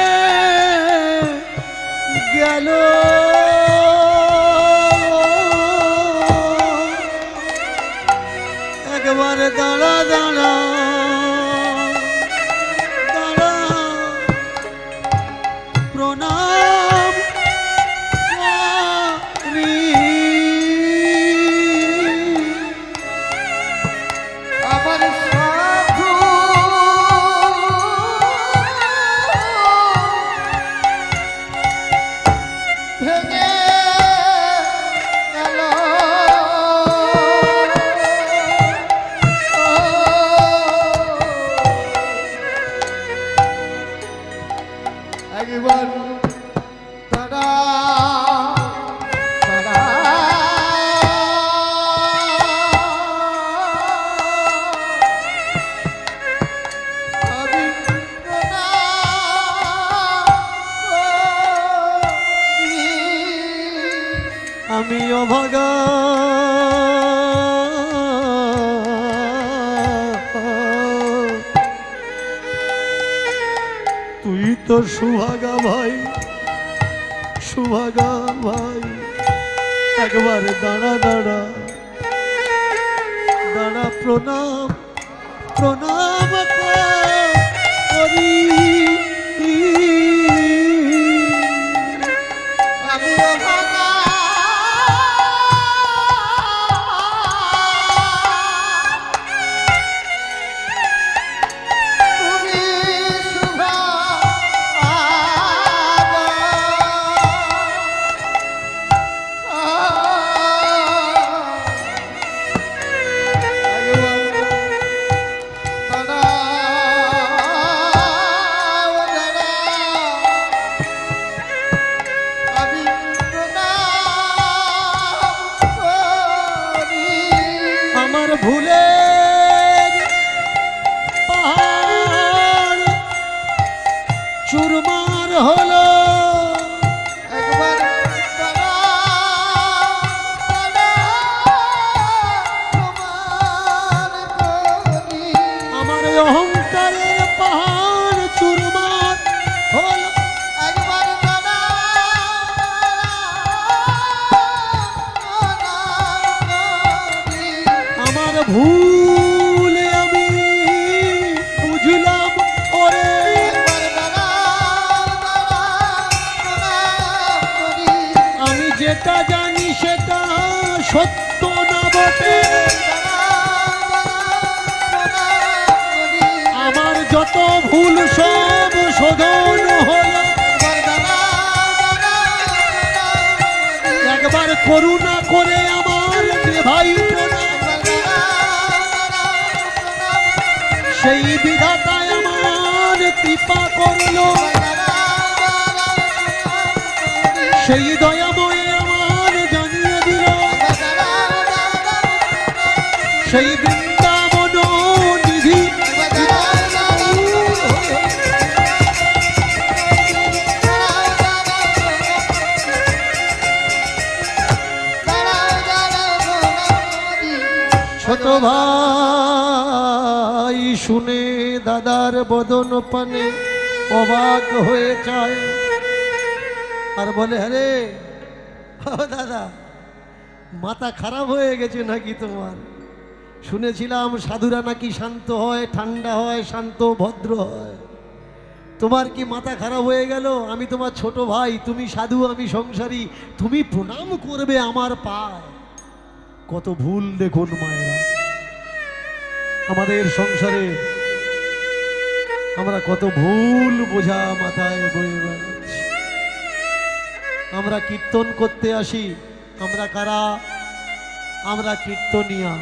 গেল। একবার দাঁড়া দাঁড়া দাঁড়া, প্রণাম করি। আমার সাধু ভেঙে গেল। একবার তারা তারা আমি আমি অভাগা, তুই তো সুভাগা ভাই, সুভাগা ভাই। একবার দাঁড়া দাঁড়া দাঁড়া, প্রণাম প্রণাম করি। আমি অভাগা, তুমি সুভাগা। আমার ভুলের পাহাড় চুরমার হলো। একবার আমার অহংকারের পাহাড় চুরমার হলো। একবার আমার ভুলে আমি বুঝলাম ওরে, আমি যেটা জানি সেটা সত্য না বটে। আমার যত ভুল সব শোধন হলো। একবার করুণা করে আমার ভাই প্রণাম। সেই বিধাতায় আমার কৃপা করলো। সেই দয়াময় আমার জানিয়ে দিল সেই বৃন্দাবন নিধি ছোট ভাই শুনে দাদার বদন পানে অবাক হয়ে যায় আর বলে আরে ও দাদা মাথা খারাপ হয়ে গেছে নাকি তোমার? শুনেছিলাম সাধুরা নাকি শান্ত হয়, ঠান্ডা হয়, শান্ত ভদ্র হয়। তোমার কি মাথা খারাপ হয়ে গেল? আমি তোমার ছোট ভাই, তুমি সাধু, আমি সংসারী, তুমি প্রণাম করবে আমার পায়। কত ভুল দেখুন মায়েরা আমাদের সংসারে, আমরা কত ভুল বোঝা মাথায় বয়ে বেড়াচ্ছি। আমরা কীর্তন করতে আসি, আমরা কারা? আমরা কীর্তনিয়া।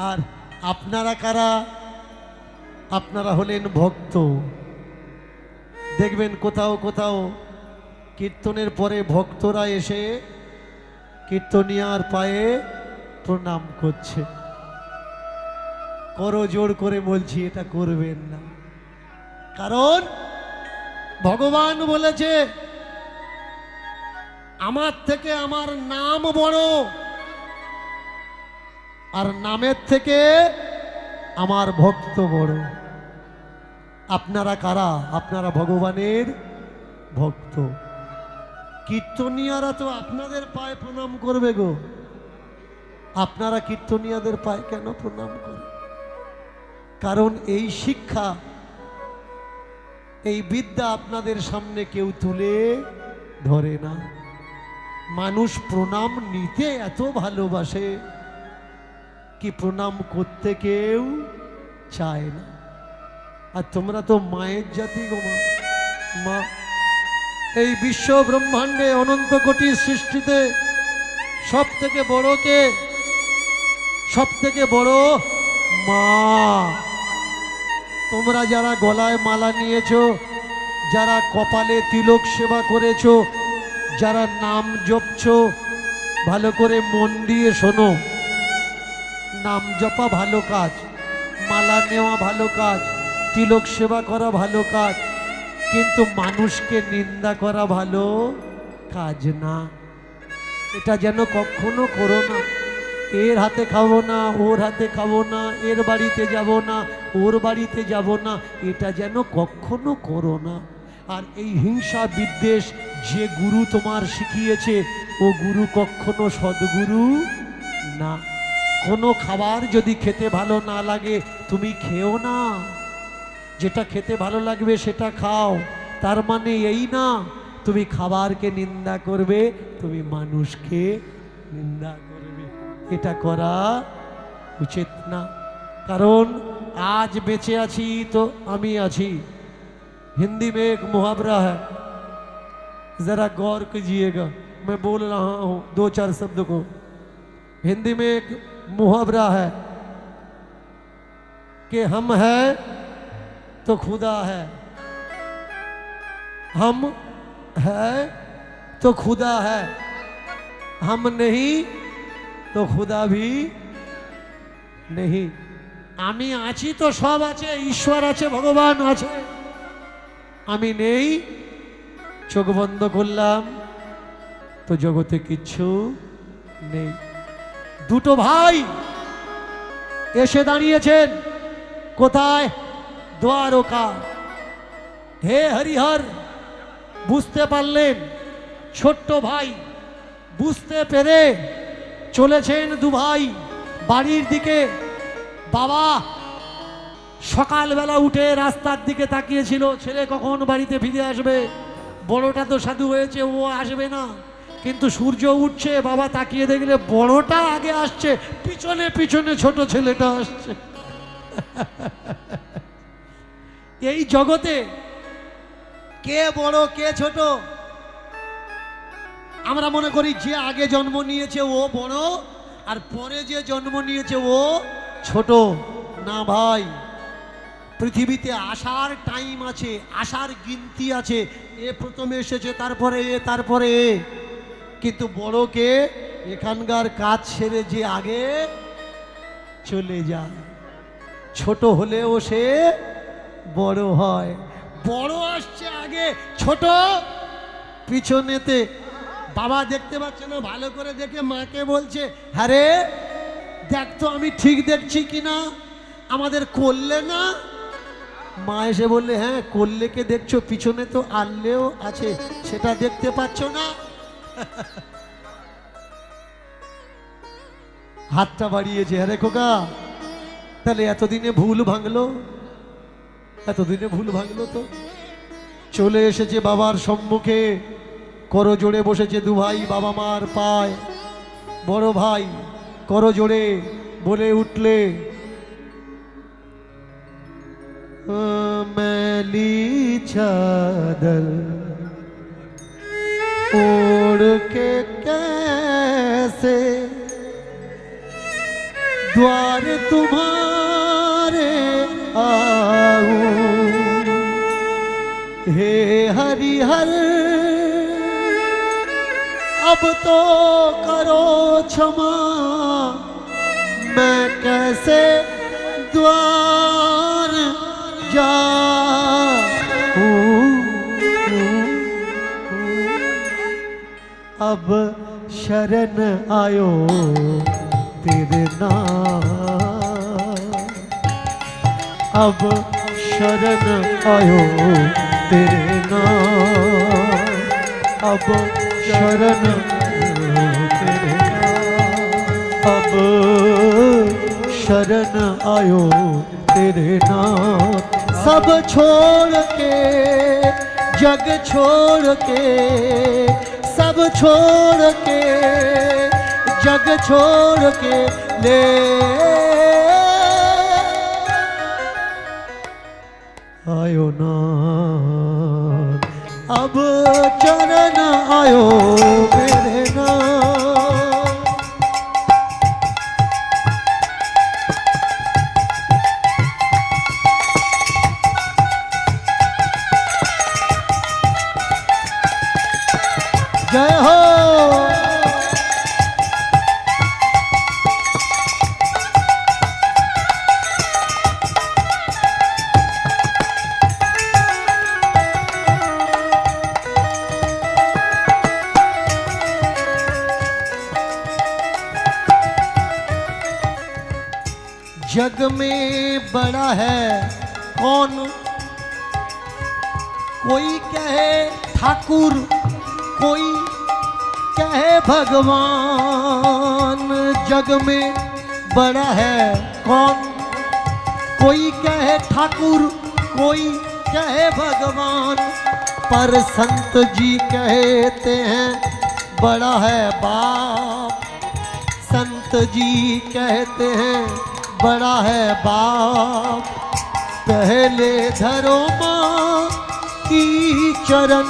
আর আপনারা কারা? আপনারা হলেন ভক্ত। দেখবেন কোথাও কোথাও কীর্তনের পরে ভক্তরা এসে কীর্তনিয়ার পায়ে প্রণাম করছে। করো জোর করে বলছি, এটা করবেন না। কারণ ভগবান বলেছে আমার থেকে আমার নাম বড়, আর নামের থেকে আমার ভক্ত বড়। আপনারা কারা? আপনারা ভগবানের ভক্ত। কীর্তনিয়ারা তো আপনাদের পায়ে প্রণাম করবে গো। আপনারা কীর্তনিয়াদের পায়ে কেন প্রণাম করেন? কারণ এই শিক্ষা, এই বিদ্যা আপনাদের সামনে কেউ তুলে ধরে না। মানুষ প্রণাম নিতে এত ভালোবাসে কি প্রণাম করতে কেউ চায় না। আর তোমরা তো মায়ের জাতি গো। মা এই বিশ্ব ব্রহ্মাণ্ডে অনন্ত কোটি সৃষ্টিতে সব থেকে বড় কে? সব থেকে বড় মা। তোমরা যারা গলায় মালা নিয়েছো, যারা কপালে তিলক সেবা করেছো, যারা নাম জপছো, ভালো করে মন দিয়ে শোনো। নাম জপা ভালো কাজ, মালা নেওয়া ভালো কাজ, তিলক সেবা করা ভালো কাজ, কিন্তু মানুষকে নিন্দা করা ভালো কাজ না। এটা যেন কখনো করো না। এর হাতে খাবো না, ওর হাতে খাবো না, এর বাড়িতে যাব না, ওর বাড়িতে যাব না, এটা যেন কখনো করো না। আর এই হিংসা বিদ্বেষ যে গুরু তোমার শিখিয়েছে, ও গুরু কখনো সদ্গুরু না। কোনো খাবার যদি খেতে ভালো না লাগে তুমি খেও না, যেটা খেতে ভালো লাগবে সেটা খাও। তার মানে এই না তুমি খাবারকে নিন্দা করবে, তুমি মানুষকে নিন্দা করবে। এটা করা উচিত না। কারণ आज बेचे आछी तो आमी आछी। हिंदी में एक मुहावरा है, जरा गौर कीजिएगा, मैं बोल रहा हूँ दो चार शब्द को। हिंदी में एक मुहावरा है कि हम है तो खुदा है, हम है तो खुदा है, हम नहीं तो खुदा भी नहीं। आमी आছি तो सब আছে, ईश्वर আছে, भगवान আছে। आमी নেই, চোখ বন্ধ করলাম তো জগতে কিচ্ছু নেই। দুটো ভাই এসে দাঁড়িয়েছেন কোথায়? দ্বারকা। হে হরিহর বুঝতে পারলেন, ছোট্ট ভাই বুঝতে পেরে চলেছেন দু ভাই বাড়ির দিকে। বাবা সকালবেলা উঠে রাস্তার দিকে তাকিয়েছিল, ছেলে কখন বাড়িতে ফিরে আসবে। বড়টা তো সাধু হয়েছে, ও আসবে না, কিন্তু সূর্য উঠছে, বাবা তাকিয়ে দেখলে বড়টা আগে আসছে, পিছনে পিছনে ছোট ছেলেটা আসছে। এই জগতে কে বড় কে ছোট? আমরা মনে করি যে আগে জন্ম নিয়েছে ও বড়, আর পরে যে জন্ম নিয়েছে ও ছোট। না ভাই, পৃথিবীতে আসার টাইম আছে, আসার গিনতি আছে। এ প্রথমে এসেছে, তারপরে এ, তারপরে এ। কিন্তু বড়কে এখানকার কাজ সেরে যে আগে চলে যায়, ছোট হলেও সে বড় হয়। বড় আসছে আগে, ছোট পিছনেতে। বাবা দেখতে পাচ্ছে না, ভালো করে দেখে মাকে বলছে, হ্যাঁ রে দেখ তো আমি ঠিক দেখছি কিনা, আমাদের করলে না। মা এসে বললে, হ্যাঁ করলেকে দেখছো, পিছনে তো আনলেও আছে, সেটা দেখতে পাচ্ছ না। হাতটা বাড়িয়েছে, হ্যাঁ রে খোকা, তাহলে এতদিনে ভুল ভাঙলো, এতদিনে ভুল ভাঙলো তো। চলে এসেছে বাবার সম্মুখে, করো জোড়ে বসেছে দু ভাই বাবা মার পায়। বড় ভাই করো জোড়ে বলে উঠলে, मैली चादर ओढ़ के कैसे द्वार तुम्हारे आऊं, हे हरिहर अब तो करो क्षमा, मैं कैसे द्वार अब शरण आयो तेरे नाम, अब शरण आयो तेरे नाम, अब शरण तेरे नाम, अब शरण आयो तेरे नाम। सब छोड़ के जग छोड़ के, सब छोड़ के जग छोड़ के ले आयो ना, अब चरण आयो मेरे नाम। जय हो। जग में बड़ा है कौन, कोई कहे ठाकुर, कोई कहे भगवान। जग में बड़ा है कौन, कोई कहे ठाकुर, कोई कहे भगवान। पर संत जी कहते हैं बड़ा है बाप, संत जी कहते हैं बड़ा है बाप। पहले धरो माँ की चरण,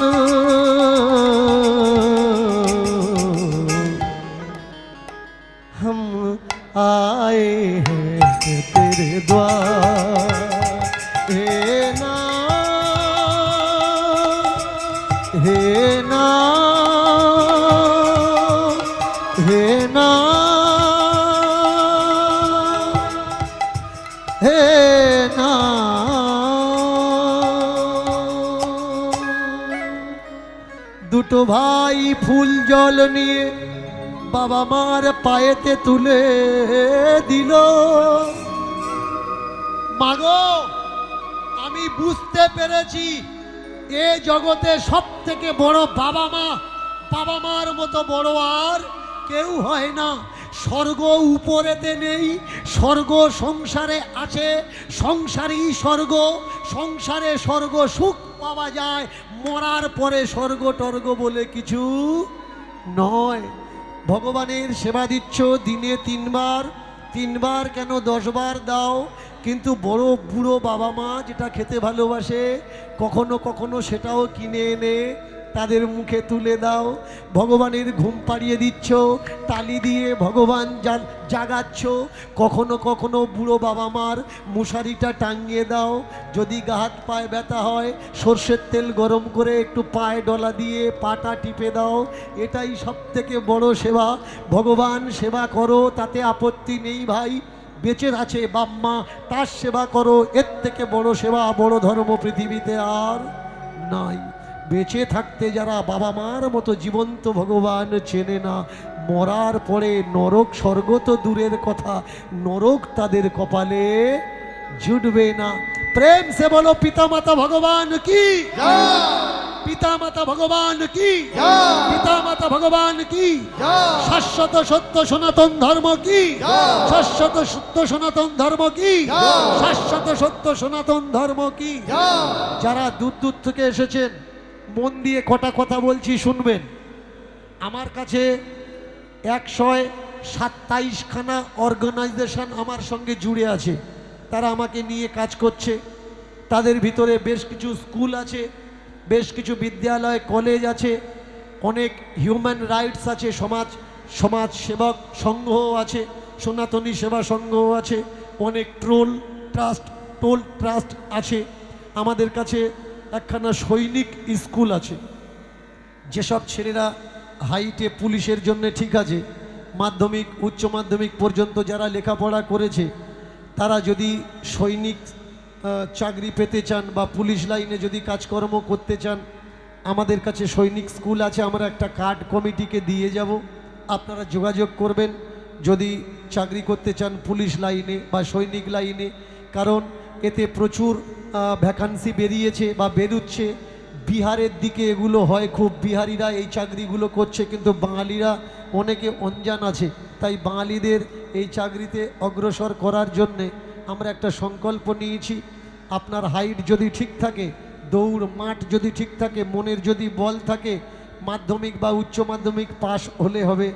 हम आए हैं तेरे द्वार। हे नाम, हे नाम, हे नाम, हे नाम। দুটো ভাই ফুল জল নিয়ে বাবা মার পায়েতে তুলে দিল। মাগো আমি বুঝতে পেরেছি এ জগতে সব থেকে বড় বাবা মা, বাবা মার মতো বড় আর কেউ হয় না। স্বর্গ উপরেতে নেই, স্বর্গ সংসারে আছে, সংসারই স্বর্গ, সংসারে স্বর্গ সুখ পাওয়া যায়, মরার পরে স্বর্গ টর্গ বলে কিছু নয়। ভগবানের সেবা দিচ্ছ দিনে 3 বার, 3 বার কেন 10 বার দাও, কিন্তু বড় বুড়ো বাবা মা যেটা খেতে ভালোবাসে কখনো কখনো সেটাও কিনে এনে তাদের মুখে তুলে দাও। ভগবানের ঘুম পাড়িয়ে দিচ্ছ, তালি দিয়ে ভগবান জাগাচ্ছ। কখনো কখনো বুড়ো বাবা মার মশারিটা টাঙিয়ে দাও। যদি গা হাত পায়ে ব্যথা হয়, সর্ষের তেল গরম করে একটু পায়ে ডলা দিয়ে পাটা টিপে দাও। এটাই সব থেকে বড় সেবা। ভগবান সেবা করো, তাতে আপত্তি নেই ভাই। বেঁচে আছে বাপ মা, তার সেবা করো। এর থেকে বড় সেবা, বড় ধর্ম পৃথিবীতে আর নাই। বেঁচে থাকতে যারা বাবা মার মতো জীবন্ত ভগবান চেনে না, মরার পরে নরক স্বর্গ তো দূরের কথা, নরক তাদের কপালে জুটবে না। প্রেম সে বলো পিতা মাতা ভগবান কি, পিতা মাতা ভগবান কি, পিতা মাতা ভগবান কি, শাশ্বত সত্য সনাতন ধর্ম কি, শাশ্বত সত্য সনাতন ধর্ম কি, শাশ্বত সত্য সনাতন ধর্ম কি। যারা দূর দূর থেকে এসেছেন, মন দিয়ে কটা কথা বলছি শুনবেন। আমার কাছে 127খানা অর্গানাইজেশন আমার সঙ্গে জুড়ে আছে, তারা আমাকে নিয়ে কাজ করছে। তাদের ভিতরে বেশ কিছু স্কুল আছে, বেশ কিছু বিদ্যালয় কলেজ আছে, অনেক হিউম্যান রাইটস আছে, সমাজ সেবক সংঘও আছে, সনাতনী সেবা সংঘও আছে, অনেক টোল ট্রাস্ট আছে। আমাদের কাছে একখানা সৈনিক স্কুল আছে। যেসব ছেলেরা হাইটে পুলিশের জন্য ঠিক আছে, মাধ্যমিক উচ্চ মাধ্যমিক পর্যন্ত যারা লেখাপড়া করেছে, তারা যদি সৈনিক চাকরি পেতে চান বা পুলিশ লাইনে যদি কাজকর্ম করতে চান, আমাদের কাছে সৈনিক স্কুল আছে। আমরা একটা কার্ড কমিটিকে দিয়ে যাব, আপনারা যোগাযোগ করবেন যদি চাকরি করতে চান পুলিশ লাইনে বা সৈনিক লাইনে। কারণ এতে প্রচুর ভ্যাকান্সি বেরিয়েছে বা বেরুচ্ছে। বিহারের দিকে এগুলো হয় খুব, বিহারিরা এই চাকরিগুলো করছে, কিন্তু বাঙালিরা অনেকে অনজান আছে। তাই বাঙালিদের এই চাকরিতে অগ্রসর করার জন্যে আমরা একটা সংকল্প নিয়েছি। আপনার হাইট যদি ঠিক থাকে, দৌড় মাঠ যদি ঠিক থাকে, মনের যদি বল থাকে, মাধ্যমিক বা উচ্চ মাধ্যমিক পাশ হলে হবে।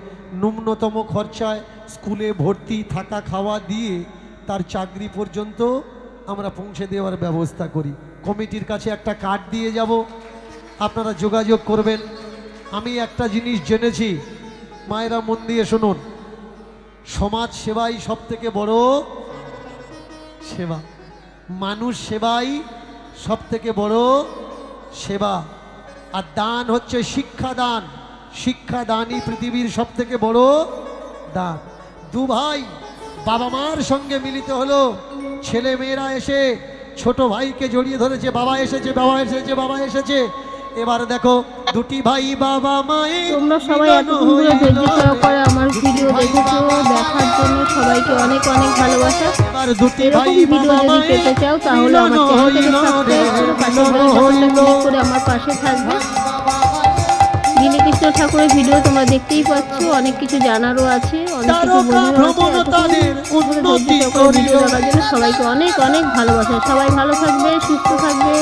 ন্যূনতম খরচায় স্কুলে ভর্তি, থাকা খাওয়া দিয়ে তার চাকরি পর্যন্ত আমরা পৌঁছে দেওয়ার ব্যবস্থা করি। কমিটির কাছে একটা কার্ড দিয়ে যাব, আপনারা যোগাযোগ করবেন। আমি একটা জিনিস জেনেছি, মায়েরা মন দিয়ে শুনুন, সমাজ সেবাই সব থেকে বড় সেবা। মানুষ সেবাই সব থেকে বড় সেবা। আর দান হচ্ছে শিক্ষাদান। শিক্ষাদানই পৃথিবীর সব থেকে বড় দান। দু ভাই বাবা মার সঙ্গে মিলিত হলো, ছেলে মেয়েরা এসে ছোট ভাইকে জড়িয়ে ধরেছে, বাবা এসেছে, বাবা এসেছে, বাবা এসেছে। এবার দেখো দুটি ভাই বাবা মায়ের। তোমরা সবাই এতক্ষণ ধরে ধৈর্য সহকারে আমার ভিডিও দেখেছো, দেখার জন্য সবাইকে অনেক অনেক ভালোবাসা। এরকম ভিডিও যদি পেতে চাও তাহলে আমার চ্যানেলটাকে সাবস্ক্রাইব করে পাশে ক্লিক করে আমার পাশে থাকবে। নীলকৃষ্ণ ঠাকুরের ভিডিও তোমরা দেখতেই পাচ্ছ, অনেক কিছু জানারও আছে, অনেক কিছু বোঝারও আছে। ভিডিও দেখার জন্য সবাইকে অনেক অনেক ভালোবাসা। সবাই ভালো থাকবে, সুস্থ থাকবে।